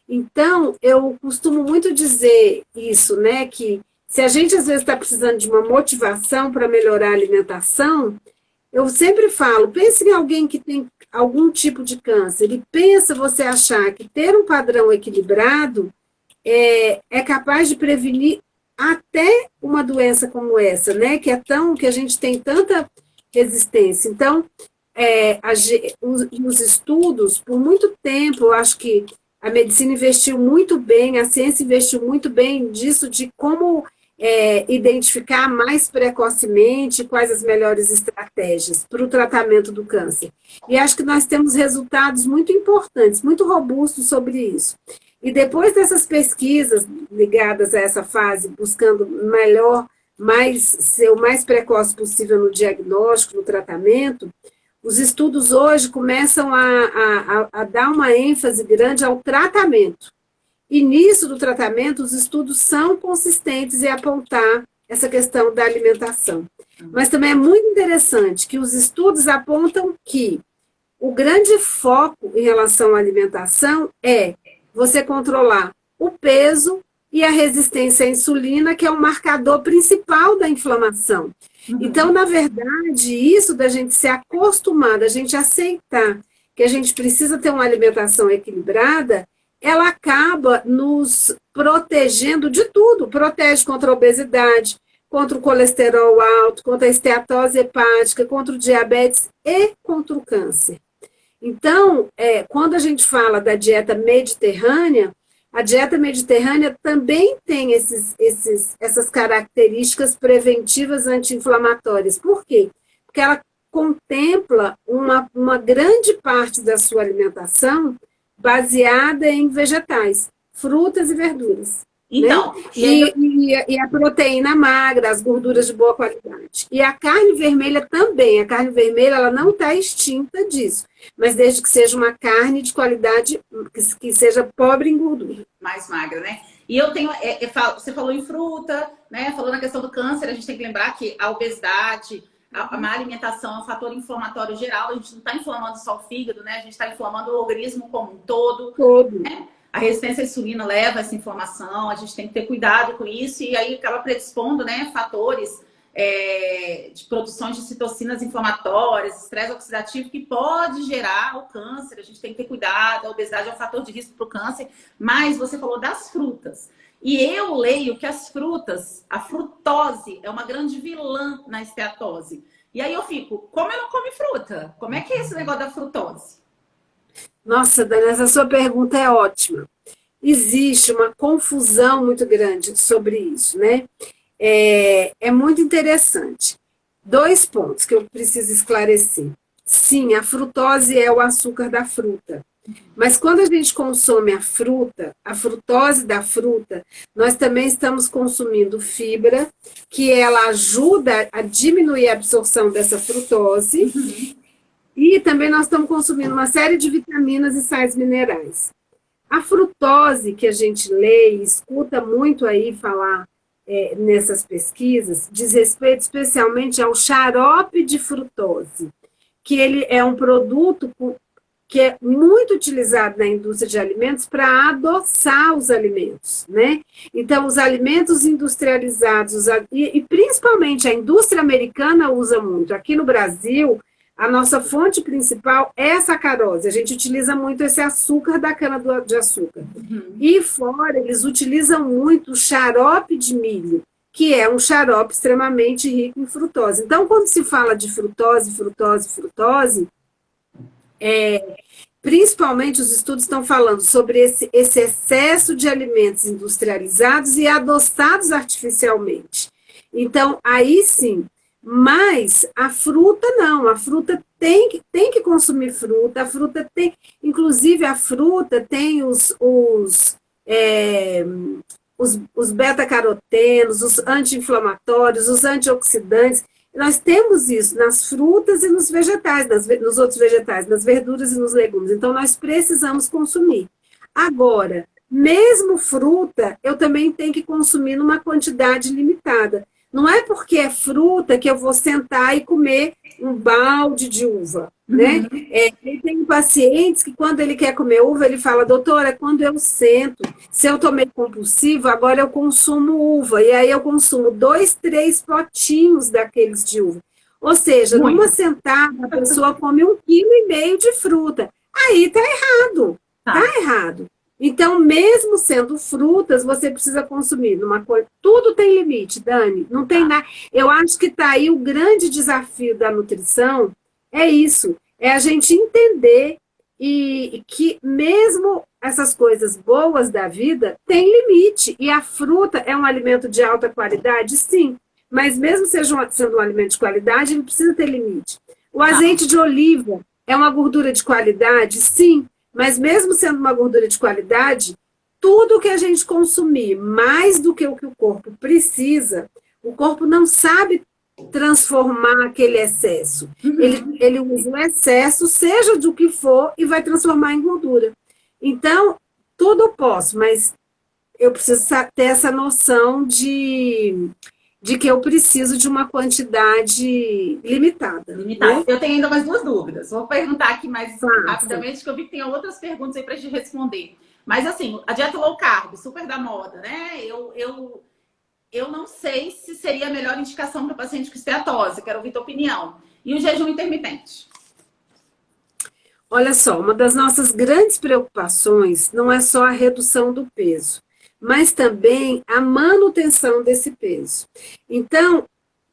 Então, eu costumo muito dizer isso, né, que se a gente às vezes está precisando de uma motivação para melhorar a alimentação, eu sempre falo, pense em alguém que tem algum tipo de câncer e pensa você achar que ter um padrão equilibrado é capaz de prevenir até uma doença como essa, né? Que a gente tem tanta resistência. Então, os estudos, por muito tempo, eu acho que a medicina investiu muito bem, a ciência investiu muito bem disso, de como identificar mais precocemente quais as melhores estratégias para o tratamento do câncer. E acho que nós temos resultados muito importantes, muito robustos sobre isso. E depois dessas pesquisas ligadas a essa fase, buscando ser o mais precoce possível no diagnóstico, no tratamento, os estudos hoje começam a dar uma ênfase grande ao tratamento. E nisso do tratamento, os estudos são consistentes em apontar essa questão da alimentação. Mas também é muito interessante que os estudos apontam que o grande foco em relação à alimentação é você controlar o peso e a resistência à insulina, que é o marcador principal da inflamação. Então, na verdade, isso da gente ser acostumada, a gente aceitar que a gente precisa ter uma alimentação equilibrada, ela acaba nos protegendo de tudo. Protege contra a obesidade, contra o colesterol alto, contra a esteatose hepática, contra o diabetes e contra o câncer. Então, quando a gente fala da dieta mediterrânea, a dieta mediterrânea também tem essas características preventivas anti-inflamatórias. Por quê? Porque ela contempla uma grande parte da sua alimentação baseada em vegetais, frutas e verduras. Então, né? E a proteína magra, as gorduras de boa qualidade. E a carne vermelha também. A carne vermelha ela não está extinta disso, mas desde que seja uma carne de qualidade, que seja pobre em gordura. Mais magra, né? E eu tenho, você falou em fruta, né? Falou na questão do câncer, a gente tem que lembrar que a obesidade, a má alimentação é um fator inflamatório geral. A gente não está inflamando só o fígado, né? A gente está inflamando o organismo como um todo. Né? A resistência à insulina leva a essa inflamação, a gente tem que ter cuidado com isso e aí acaba predispondo, né, fatores de produções de citocinas inflamatórias, estresse oxidativo que pode gerar o câncer. A gente tem que ter cuidado, a obesidade é um fator de risco para o câncer, mas você falou das frutas. E eu leio que as frutas, a frutose é uma grande vilã na esteatose. E aí eu fico, como eu não como fruta? Como é que é esse negócio da frutose? Nossa, Dani, essa sua pergunta é ótima. Existe uma confusão muito grande sobre isso, né? É muito interessante. 2 pontos que eu preciso esclarecer. Sim, a frutose é o açúcar da fruta. Mas quando a gente consome a fruta, a frutose da fruta, nós também estamos consumindo fibra, que ela ajuda a diminuir a absorção dessa frutose. E também nós estamos consumindo uma série de vitaminas e sais minerais. A frutose, que a gente lê e escuta muito aí falar nessas pesquisas, diz respeito especialmente ao xarope de frutose, que ele é um produto que é muito utilizado na indústria de alimentos para adoçar os alimentos, né? Então, os alimentos industrializados, e principalmente a indústria americana usa muito. Aqui no Brasil, a nossa fonte principal é a sacarose. A gente utiliza muito esse açúcar da cana-de-açúcar. E fora, eles utilizam muito o xarope de milho, que é um xarope extremamente rico em frutose. Então, quando se fala de frutose, principalmente os estudos estão falando sobre esse excesso de alimentos industrializados e adoçados artificialmente. Então, aí sim, Mas a fruta não, a fruta tem que consumir fruta, a fruta tem, inclusive a fruta tem os beta-carotenos, os anti-inflamatórios, os antioxidantes. Nós temos isso nas frutas e nos vegetais, nos outros vegetais, nas verduras e nos legumes. Então, nós precisamos consumir. Agora, mesmo fruta, eu também tenho que consumir numa quantidade limitada. Não é porque é fruta que eu vou sentar e comer um balde de uva, né? Tem pacientes que quando ele quer comer uva, ele fala, doutora, quando eu sento, se eu tomei compulsivo, agora eu consumo uva. E aí eu consumo 2, 3 potinhos daqueles de uva. Ou seja, numa sentada, a pessoa come 1,5 kg de fruta. Aí tá errado. Tá errado. Então, mesmo sendo frutas, você precisa consumir numa coisa. Tudo tem limite, Dani. Não tem nada. Eu acho que está aí o grande desafio da nutrição. É isso. É a gente entender e que mesmo essas coisas boas da vida tem limite. E a fruta é um alimento de alta qualidade, sim. Mas mesmo sendo um alimento de qualidade, ele precisa ter limite. O azeite de oliva é uma gordura de qualidade, sim. Mas mesmo sendo uma gordura de qualidade, tudo que a gente consumir mais do que o corpo precisa, o corpo não sabe transformar aquele excesso. Ele usa o excesso, seja do que for, e vai transformar em gordura. Então, tudo eu posso, mas eu preciso ter essa noção de que eu preciso de uma quantidade limitada. Né? Eu tenho ainda mais 2 dúvidas. Vou perguntar aqui mais rapidamente, que eu vi que tem outras perguntas aí para a gente responder. Mas, assim, a dieta low carb, super da moda, né? Eu não sei se seria a melhor indicação para paciente com esteatose. Quero ouvir tua opinião. E o jejum intermitente? Olha só, uma das nossas grandes preocupações não é só a redução do peso, mas também a manutenção desse peso. Então,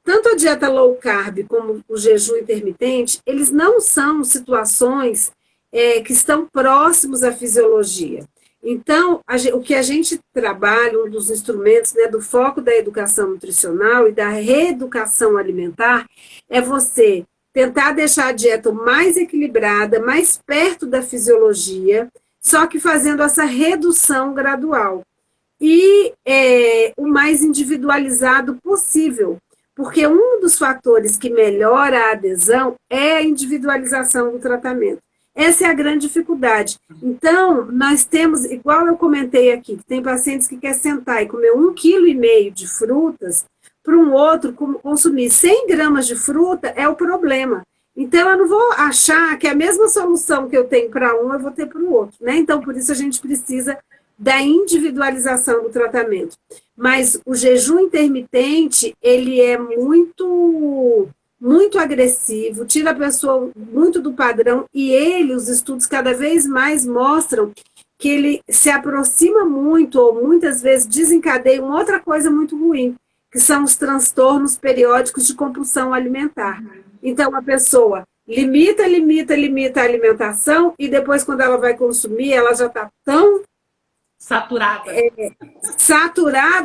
tanto a dieta low carb como o jejum intermitente, eles não são situações que estão próximos à fisiologia. Então, o que a gente trabalha, um dos instrumentos, né, do foco da educação nutricional e da reeducação alimentar, é você tentar deixar a dieta mais equilibrada, mais perto da fisiologia, só que fazendo essa redução gradual. E o mais individualizado possível, porque um dos fatores que melhora a adesão é a individualização do tratamento. Essa é a grande dificuldade. Então, nós temos, igual eu comentei aqui, que tem pacientes que querem sentar e comer 1,5 kg de frutas, para um outro consumir 100 gramas de fruta é o problema. Então, eu não vou achar que a mesma solução que eu tenho para um, eu vou ter para o outro. Né? Então, por isso a gente precisa da individualização do tratamento. Mas o jejum intermitente, ele é muito agressivo, tira a pessoa muito do padrão e os estudos cada vez mais mostram que ele se aproxima muito ou muitas vezes desencadeia uma outra coisa muito ruim, que são os transtornos periódicos de compulsão alimentar. Então, a pessoa limita a alimentação e depois, quando ela vai consumir, ela já está tão saturada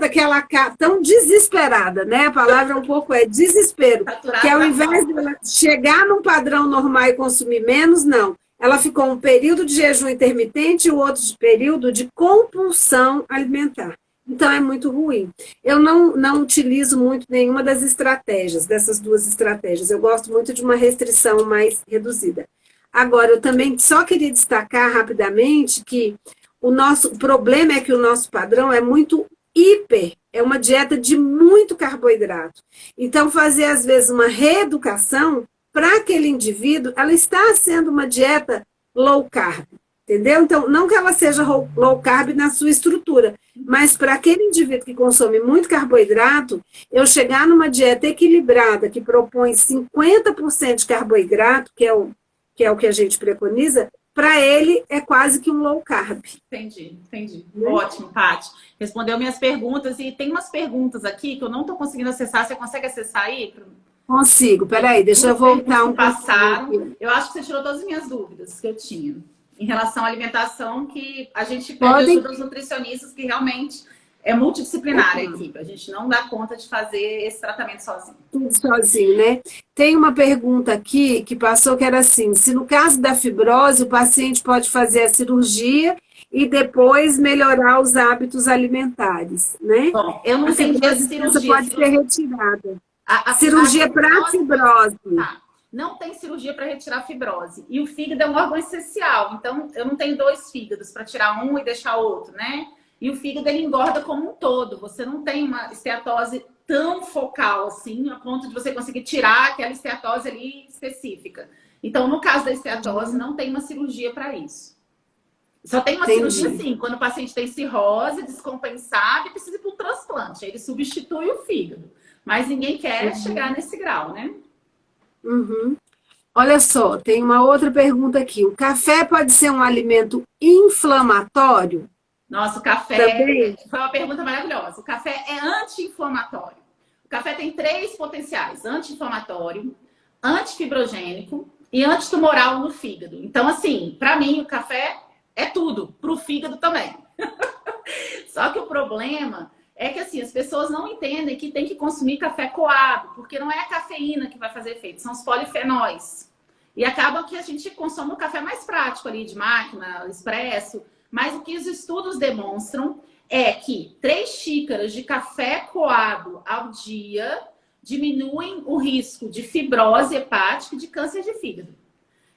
que ela tão desesperada, né? A palavra um pouco desespero. Saturada, que ao invés de ela chegar num padrão normal e consumir menos, não. Ela ficou um período de jejum intermitente e o outro período de compulsão alimentar. Então, é muito ruim. Eu não utilizo muito nenhuma das estratégias, dessas 2 estratégias. Eu gosto muito de uma restrição mais reduzida. Agora, eu também só queria destacar rapidamente que o problema é que o nosso padrão é muito é uma dieta de muito carboidrato. Então, fazer, às vezes, uma reeducação para aquele indivíduo, ela está sendo uma dieta low carb, entendeu? Então, não que ela seja low carb na sua estrutura, mas para aquele indivíduo que consome muito carboidrato, eu chegar numa dieta equilibrada, que propõe 50% de carboidrato, que é o que a gente preconiza, para ele é quase que um low carb. Entendi. Ótimo, Paty. Respondeu minhas perguntas e tem umas perguntas aqui que eu não estou conseguindo acessar. Você consegue acessar aí? Consigo, peraí, deixa eu voltar um pouquinho. Eu acho que você tirou todas as minhas dúvidas que eu tinha em relação à alimentação, que a gente pede ajuda dos nutricionistas que realmente é multidisciplinar a equipe. A gente não dá conta de fazer esse tratamento sozinho. Tudo sozinho, né? Tem uma pergunta aqui que passou que era assim: se no caso da fibrose, o paciente pode fazer a cirurgia e depois melhorar os hábitos alimentares, né? Bom, eu não entendi a cirurgia. Pode ser retirada. A cirurgia para fibrose. Tá. Não tem cirurgia para retirar a fibrose. E o fígado é um órgão essencial. Então, eu não tenho dois fígados para tirar um e deixar outro, né? E o fígado, ele engorda como um todo. Você não tem uma esteatose tão focal assim, a ponto de você conseguir tirar aquela esteatose ali específica. Então, no caso da esteatose, não tem uma cirurgia para isso. Só tem uma cirurgia, sim, quando o paciente tem cirrose descompensada e precisa ir para um transplante. Aí ele substitui o fígado. Mas ninguém quer chegar nesse grau, né? Uhum. Olha só, tem uma outra pergunta aqui. O café pode ser um alimento inflamatório? Nossa, o café foi uma pergunta maravilhosa. O café é anti-inflamatório. O café tem 3 potenciais: anti-inflamatório, antifibrogênico e antitumoral no fígado. Então, assim, para mim, o café é tudo, para o fígado também. Só que o problema é que, assim, as pessoas não entendem que tem que consumir café coado, porque não é a cafeína que vai fazer efeito, são os polifenóis. E acaba que a gente consome o café mais prático ali, de máquina, expresso. Mas o que os estudos demonstram é que 3 xícaras de café coado ao dia diminuem o risco de fibrose hepática e de câncer de fígado.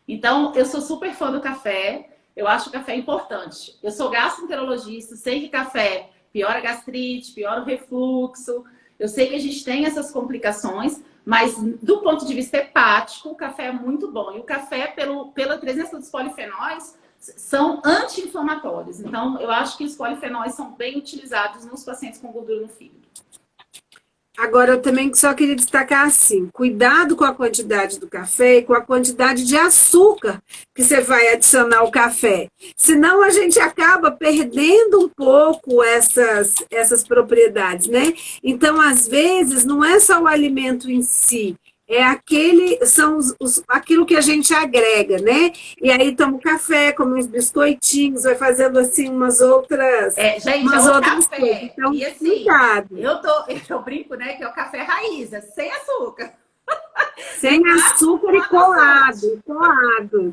Então, eu sou super fã do café, eu acho o café importante. Eu sou gastroenterologista, sei que café piora a gastrite, piora o refluxo. Eu sei que a gente tem essas complicações, mas do ponto de vista hepático, o café é muito bom. E o café, pela presença dos polifenóis, são anti-inflamatórios. Então, eu acho que os polifenóis são bem utilizados nos pacientes com gordura no fígado. Agora, eu também só queria destacar assim: cuidado com a quantidade do café e com a quantidade de açúcar que você vai adicionar ao café. Senão a gente acaba perdendo um pouco essas propriedades, né? Então, às vezes, não é só o alimento em si, é aquilo que a gente agrega, né? E aí toma um café, come uns biscoitinhos, vai fazendo assim umas outras. Gente, umas é o outras café. coisas. Então, e assim, cuidado. Eu brinco, né, que é o café raiz, é sem açúcar. Sem açúcar e coado.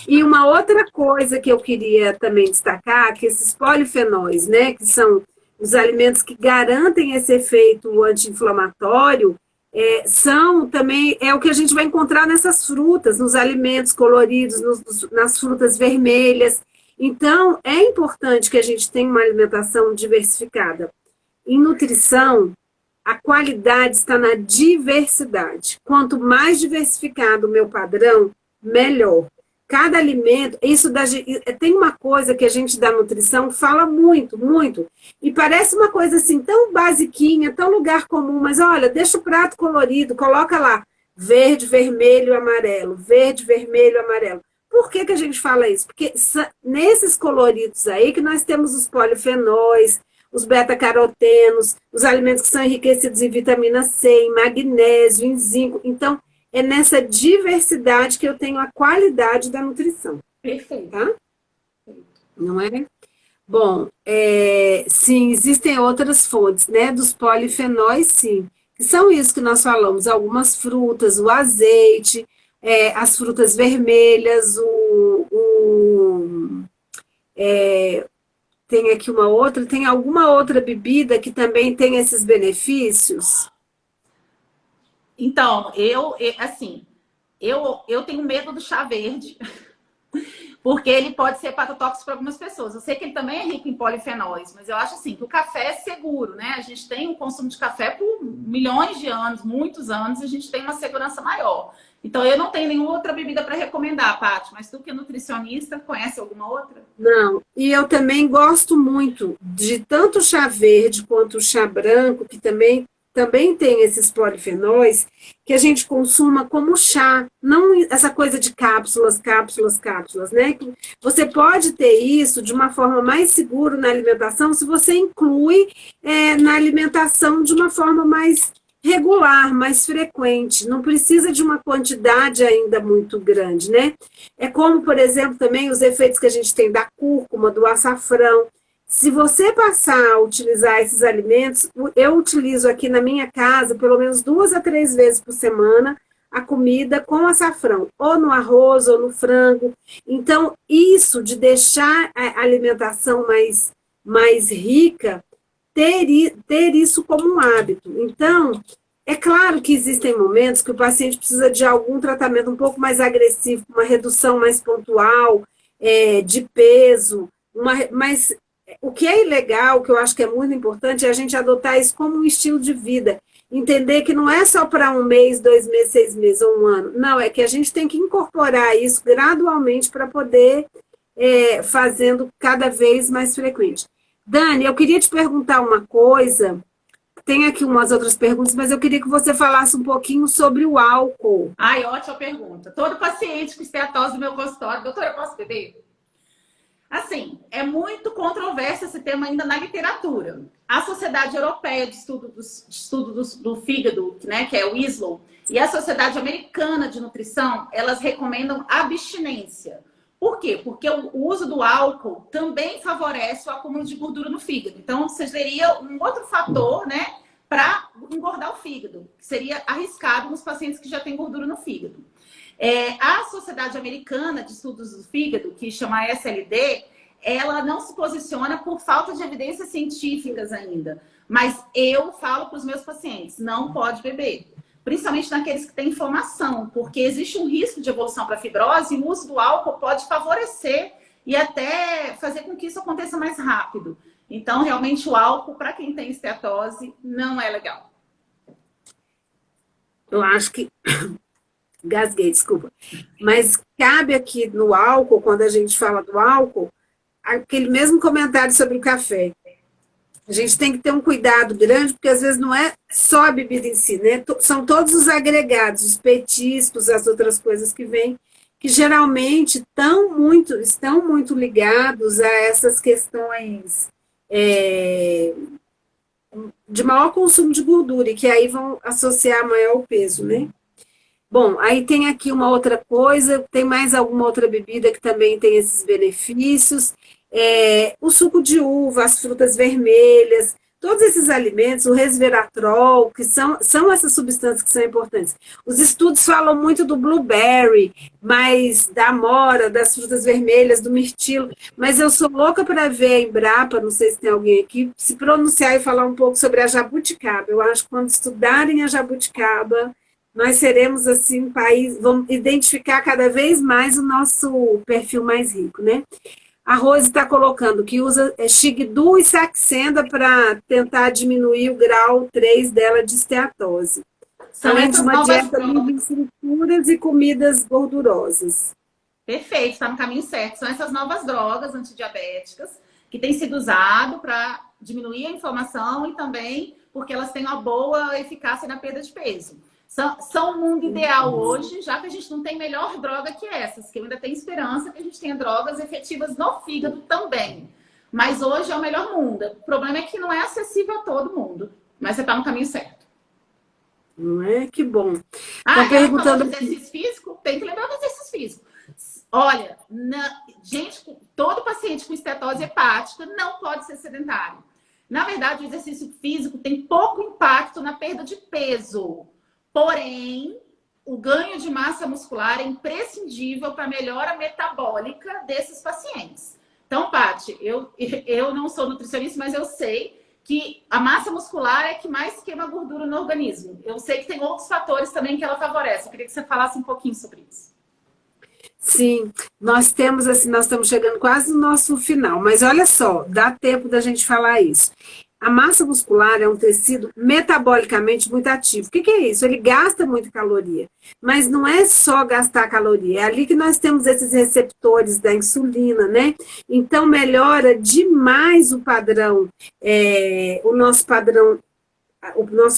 E uma outra coisa que eu queria também destacar, que esses polifenóis, né, que são os alimentos que garantem esse efeito anti-inflamatório, são também, o que a gente vai encontrar nessas frutas, nos alimentos coloridos, nas frutas vermelhas. Então, é importante que a gente tenha uma alimentação diversificada. Em nutrição, a qualidade está na diversidade. Quanto mais diversificado o meu padrão, melhor. Cada alimento, tem uma coisa que a gente da nutrição fala muito, muito, e parece uma coisa assim tão basiquinha, tão lugar comum, mas olha, deixa o prato colorido, coloca lá verde, vermelho, amarelo, verde, vermelho, amarelo. Por que a gente fala isso? Porque nesses coloridos aí que nós temos os polifenóis, os beta-carotenos, os alimentos que são enriquecidos em vitamina C, em magnésio, em zinco. Então, é nessa diversidade que eu tenho a qualidade da nutrição. Perfeito. Tá? Não é? Bom, sim, existem outras fontes, né? Dos polifenóis, sim. Que são isso que nós falamos. Algumas frutas, o azeite, as frutas vermelhas, tem aqui uma outra, tem alguma outra bebida que também tem esses benefícios? Então, eu tenho medo do chá verde, porque ele pode ser hepatotóxico para algumas pessoas. Eu sei que ele também é rico em polifenóis, mas eu acho assim que o café é seguro, né? A gente tem um consumo de café por milhões de anos, muitos anos, e a gente tem uma segurança maior. Então, eu não tenho nenhuma outra bebida para recomendar, Paty, mas tu que é nutricionista, conhece alguma outra? Não, e eu também gosto muito de tanto o chá verde quanto o chá branco, que também tem esses polifenóis, que a gente consuma como chá, não essa coisa de cápsulas, né? Você pode ter isso de uma forma mais segura na alimentação se você inclui na alimentação de uma forma mais regular, mais frequente, não precisa de uma quantidade ainda muito grande, né? É como, por exemplo, também os efeitos que a gente tem da cúrcuma, do açafrão. Se você passar a utilizar esses alimentos, eu utilizo aqui na minha casa pelo menos 2 a 3 vezes por semana a comida com açafrão, ou no arroz, ou no frango. Então, isso de deixar a alimentação mais rica, ter isso como um hábito. Então, é claro que existem momentos que o paciente precisa de algum tratamento um pouco mais agressivo, uma redução mais pontual, de peso, mas o que é ilegal, o que eu acho que é muito importante, é a gente adotar isso como um estilo de vida. Entender que não é só para 1 mês, 2 meses, 6 meses ou 1 ano. Não, é que a gente tem que incorporar isso gradualmente para poder fazendo cada vez mais frequente. Dani, eu queria te perguntar uma coisa. Tem aqui umas outras perguntas, mas eu queria que você falasse um pouquinho sobre o álcool. Ai, ótima pergunta. Todo paciente com esteatose no meu consultório, doutora, eu posso beber? Assim, é muito controverso esse tema ainda na literatura. A Sociedade Europeia de Estudo do Fígado, né, que é o ISLO, e a Sociedade Americana de Nutrição, elas recomendam abstinência. Por quê? Porque o uso do álcool também favorece o acúmulo de gordura no fígado. Então, você teria um outro fator, né, para engordar o fígado, que seria arriscado nos pacientes que já têm gordura no fígado. A Sociedade Americana de Estudos do Fígado, que chama SLD, ela não se posiciona por falta de evidências científicas ainda. Mas eu falo para os meus pacientes, não pode beber. Principalmente naqueles que têm inflamação, porque existe um risco de evolução para fibrose e o uso do álcool pode favorecer e até fazer com que isso aconteça mais rápido. Então, realmente, o álcool, para quem tem esteatose, não é legal. Eu acho que... Gasguei, desculpa. Mas cabe aqui no álcool, quando a gente fala do álcool, aquele mesmo comentário sobre o café. A gente tem que ter um cuidado grande, porque às vezes não é só a bebida em si, né? São todos os agregados, os petiscos, as outras coisas que vêm, que geralmente estão muito ligados a essas questões de maior consumo de gordura, e que aí vão associar maior peso, né? Bom, aí tem aqui uma outra coisa, tem mais alguma outra bebida que também tem esses benefícios. O suco de uva, as frutas vermelhas, todos esses alimentos, o resveratrol, que são essas substâncias que são importantes. Os estudos falam muito do blueberry, mas da amora, das frutas vermelhas, do mirtilo, mas eu sou louca para ver a Embrapa, não sei se tem alguém aqui, se pronunciar e falar um pouco sobre a jabuticaba. Eu acho que quando estudarem a jabuticaba, nós seremos, assim, um país, vamos identificar cada vez mais o nosso perfil mais rico, né? A Rose está colocando que usa Xigdu e Saxenda para tentar diminuir o grau 3 dela de esteatose. Além de uma dieta livre de frituras e comidas gordurosas. Perfeito, está no caminho certo. São essas novas drogas antidiabéticas que têm sido usadas para diminuir a inflamação e também porque elas têm uma boa eficácia na perda de peso. São o mundo ideal hoje, já que a gente não tem melhor droga que essas, que eu ainda tenho esperança que a gente tenha drogas efetivas no fígado também. Mas hoje é o melhor mundo. O problema é que não é acessível a todo mundo, mas você está no caminho certo. Não é? Que bom. Estou perguntando... exercício físico? Tem que lembrar do exercício físico. Olha, gente, todo paciente com estetose hepática não pode ser sedentário. Na verdade, o exercício físico tem pouco impacto na perda de peso. Porém, o ganho de massa muscular é imprescindível para a melhora metabólica desses pacientes. Então, Paty, eu não sou nutricionista, mas eu sei que a massa muscular é que mais queima gordura no organismo. Eu sei que tem outros fatores também que ela favorece. Eu queria que você falasse um pouquinho sobre isso. Sim, nós estamos chegando quase no nosso final, mas olha só, dá tempo da gente falar isso. A massa muscular é um tecido metabolicamente muito ativo. O que é isso? Ele gasta muita caloria. Mas não é só gastar caloria. É ali que nós temos esses receptores da insulina, né? Então, melhora demais o padrão, o nosso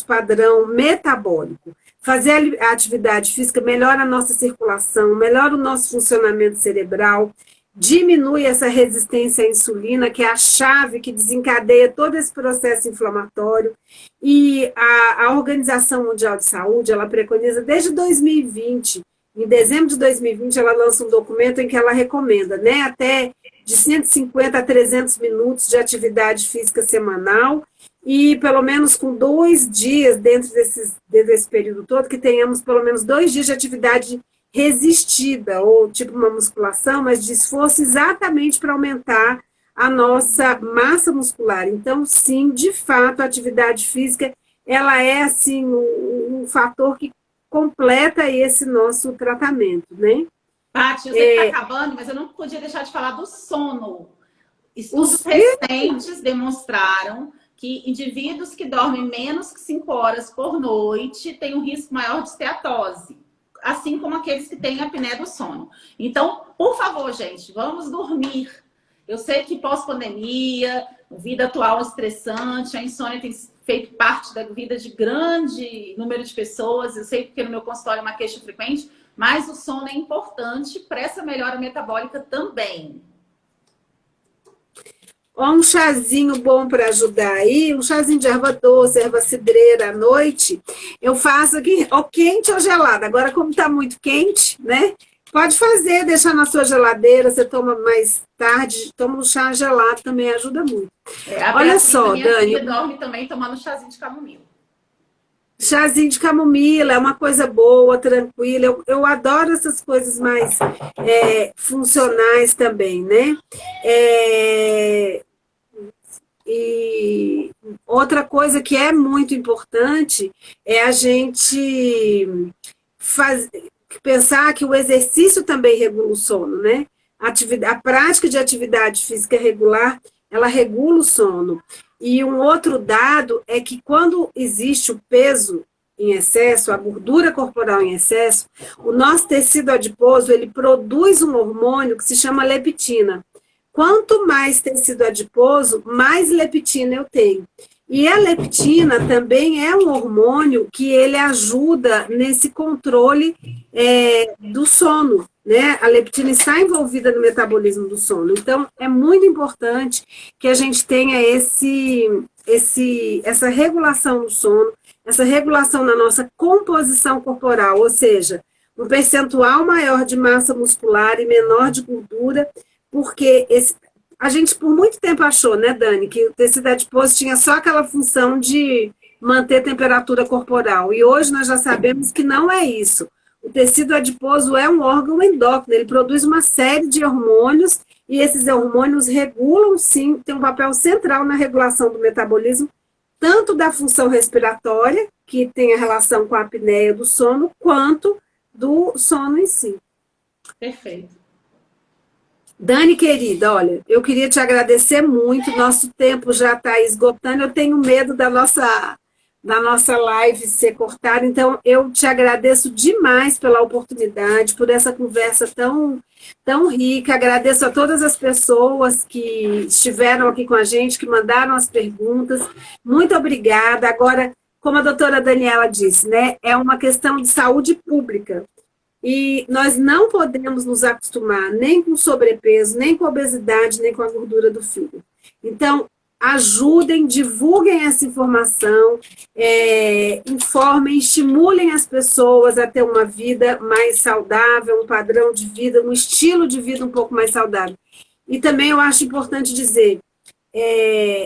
padrão metabólico. Fazer a atividade física melhora a nossa circulação, melhora o nosso funcionamento cerebral, diminui essa resistência à insulina, que é a chave que desencadeia todo esse processo inflamatório. E a Organização Mundial de Saúde, ela preconiza desde 2020, em dezembro de 2020, ela lança um documento em que ela recomenda, né, até de 150 a 300 minutos de atividade física semanal e pelo menos com 2 dias dentro desse período todo, que tenhamos pelo menos 2 dias de atividade resistida, ou tipo uma musculação, mas de esforço exatamente para aumentar a nossa massa muscular. Então, sim, de fato, a atividade física, ela é, assim, um fator que completa esse nosso tratamento, né? Paty, eu sei que está acabando, mas eu não podia deixar de falar do sono. Estudos recentes demonstraram que indivíduos que dormem menos que 5 horas por noite têm um risco maior de esteatose, assim como aqueles que têm apneia do sono. Então, por favor, gente, vamos dormir. Eu sei que pós-pandemia, a vida atual é estressante, a insônia tem feito parte da vida de grande número de pessoas. Eu sei porque no meu consultório é uma queixa frequente, mas o sono é importante para essa melhora metabólica também. Um chazinho bom para ajudar aí, um chazinho de erva doce, erva cidreira à noite, eu faço aqui, ou quente ou gelado. Agora, como está muito quente, né? Pode fazer, deixar na sua geladeira, você toma mais tarde, toma um chá gelado, também ajuda muito. Olha só, minha Dani. Minha filha dorme também tomando chazinho de camomila. Chazinho de camomila é uma coisa boa, tranquila. Eu adoro essas coisas mais funcionais também, né? E outra coisa que é muito importante é a gente pensar que o exercício também regula o sono, né? A prática de atividade física regular, ela regula o sono. E um outro dado é que quando existe o peso em excesso, a gordura corporal em excesso, o nosso tecido adiposo, ele produz um hormônio que se chama leptina. Quanto mais tecido adiposo, mais leptina eu tenho. E a leptina também é um hormônio que ele ajuda nesse controle do sono, né? A leptina está envolvida no metabolismo do sono. Então, é muito importante que a gente tenha essa regulação no sono, essa regulação na nossa composição corporal, ou seja, um percentual maior de massa muscular e menor de gordura, porque a gente por muito tempo achou, né, Dani, que o tecido adiposo tinha só aquela função de manter a temperatura corporal. E hoje nós já sabemos que não é isso. O tecido adiposo é um órgão endócrino, ele produz uma série de hormônios e esses hormônios regulam, sim, tem um papel central na regulação do metabolismo, tanto da função respiratória, que tem a relação com a apneia do sono, quanto do sono em si. Perfeito. Dani, querida, olha, eu queria te agradecer muito, nosso tempo já está esgotando, eu tenho medo da nossa live ser cortada, então eu te agradeço demais pela oportunidade, por essa conversa tão, tão rica, agradeço a todas as pessoas que estiveram aqui com a gente, que mandaram as perguntas, muito obrigada. Agora, como a doutora Daniela disse, né, é uma questão de saúde pública. E nós não podemos nos acostumar nem com sobrepeso, nem com obesidade, nem com a gordura do fígado. Então, ajudem, divulguem essa informação, informem, estimulem as pessoas a ter uma vida mais saudável, um padrão de vida, um estilo de vida um pouco mais saudável. E também eu acho importante dizer,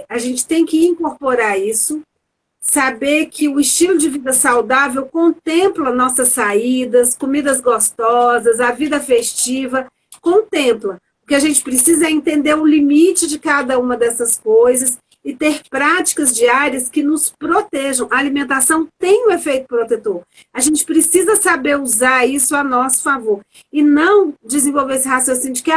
a gente tem que incorporar isso, saber que o estilo de vida saudável contempla nossas saídas, comidas gostosas, a vida festiva, contempla. O que a gente precisa é entender o limite de cada uma dessas coisas e ter práticas diárias que nos protejam. A alimentação tem um efeito protetor. A gente precisa saber usar isso a nosso favor. E não desenvolver esse raciocínio de que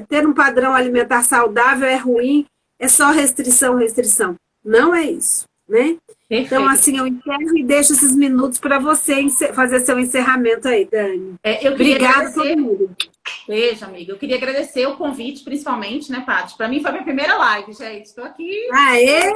ter um padrão alimentar saudável é ruim, é só restrição, restrição. Não é isso. Né? Então, assim, eu encerro e deixo esses minutos para você fazer seu encerramento aí, Dani. Obrigada a todo mundo. Beijo, amiga. Eu queria agradecer o convite, principalmente, né, Paty? Para mim foi minha primeira live, gente. Estou aqui. Aê!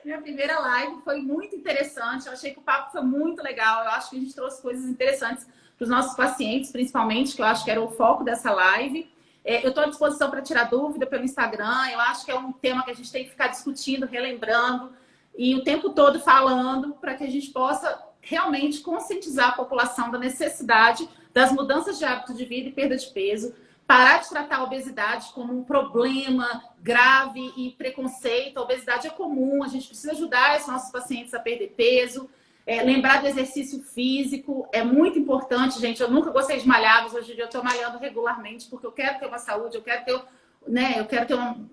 Minha primeira live foi muito interessante. Eu achei que o papo foi muito legal. Eu acho que a gente trouxe coisas interessantes para os nossos pacientes, principalmente, que eu acho que era o foco dessa live. Eu estou à disposição para tirar dúvida pelo Instagram. Eu acho que é um tema que a gente tem que ficar discutindo, relembrando e o tempo todo falando para que a gente possa realmente conscientizar a população da necessidade das mudanças de hábito de vida e perda de peso parar de tratar a obesidade como um problema grave e preconceito. A obesidade é comum, a gente precisa ajudar os nossos pacientes a perder peso. Lembrar do exercício físico é muito importante, gente. Eu nunca gostei de malhar, mas hoje em dia eu estou malhando regularmente porque eu quero ter uma saúde, eu quero ter, né,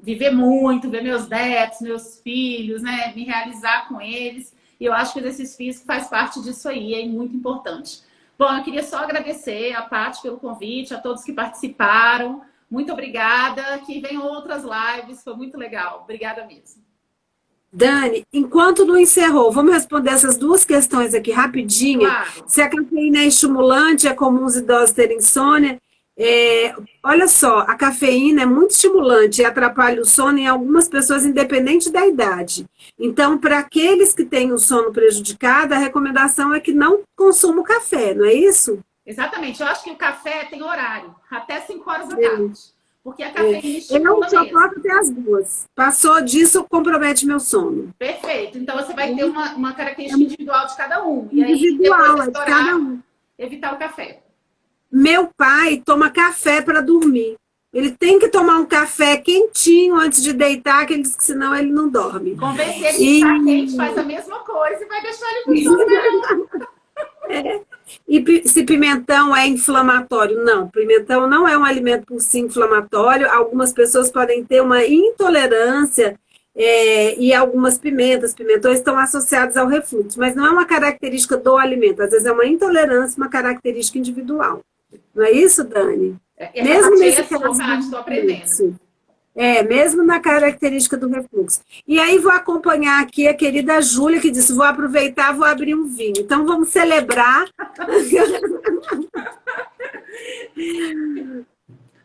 viver muito, ver meus netos, meus filhos, né, me realizar com eles. E eu acho que o exercício físico faz parte disso aí, é muito importante. Bom, eu queria só agradecer a Paty pelo convite, a todos que participaram. Muito obrigada. Que venham outras lives, foi muito legal. Obrigada mesmo. Dani, enquanto não encerrou, vamos responder essas duas questões aqui rapidinho. Claro. Se a cafeína é estimulante, é comum os idosos terem insônia. Olha só, a cafeína é muito estimulante e atrapalha o sono em algumas pessoas, independente da idade. Então, para aqueles que têm o sono prejudicado, a recomendação é que não consumam café, não é isso? Exatamente. Eu acho que o café tem horário, até 5 horas da tarde. Porque a cafeína Eu estimula só mesmo. posso ter as duas. Passou disso, compromete meu sono. Perfeito. Então, você vai ter uma característica individual de cada um. E aí, Individual, depois é desse de cada horário, um. evitar o café. Meu pai toma café para dormir. Ele tem que tomar um café quentinho antes de deitar, que ele diz que senão ele não dorme. Convencer ele que tá quente, faz a mesma coisa e vai deixar ele com sono melhor. E se pimentão é inflamatório? Não, pimentão não é um alimento por si inflamatório. Algumas pessoas podem ter uma intolerância e algumas pimentões estão associados ao refluxo, mas não é uma característica do alimento. Às vezes é uma intolerância, uma característica individual. Não é isso, Dani? Mesmo nesse caso, estou aprendendo. Mesmo na característica do refluxo. E aí vou acompanhar aqui a querida Júlia, que disse, vou aproveitar, vou abrir um vinho. Então vamos celebrar.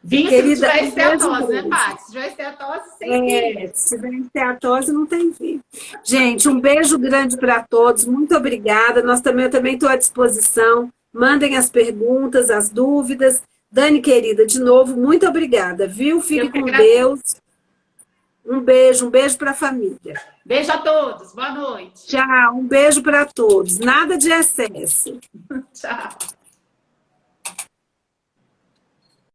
Vinho Querida, se tiver esteatose, né, Paty? Se tiver esteatose, sem vinho. Se tiver esteatose, não tem vinho. Gente, um beijo grande para todos. Muito obrigada. Eu também estou à disposição. Mandem as perguntas, as dúvidas. Dani, querida, de novo, muito obrigada, viu? Fique com Deus. Um beijo para a família. Beijo a todos, boa noite. Tchau, um beijo para todos. Nada de excesso. Tchau.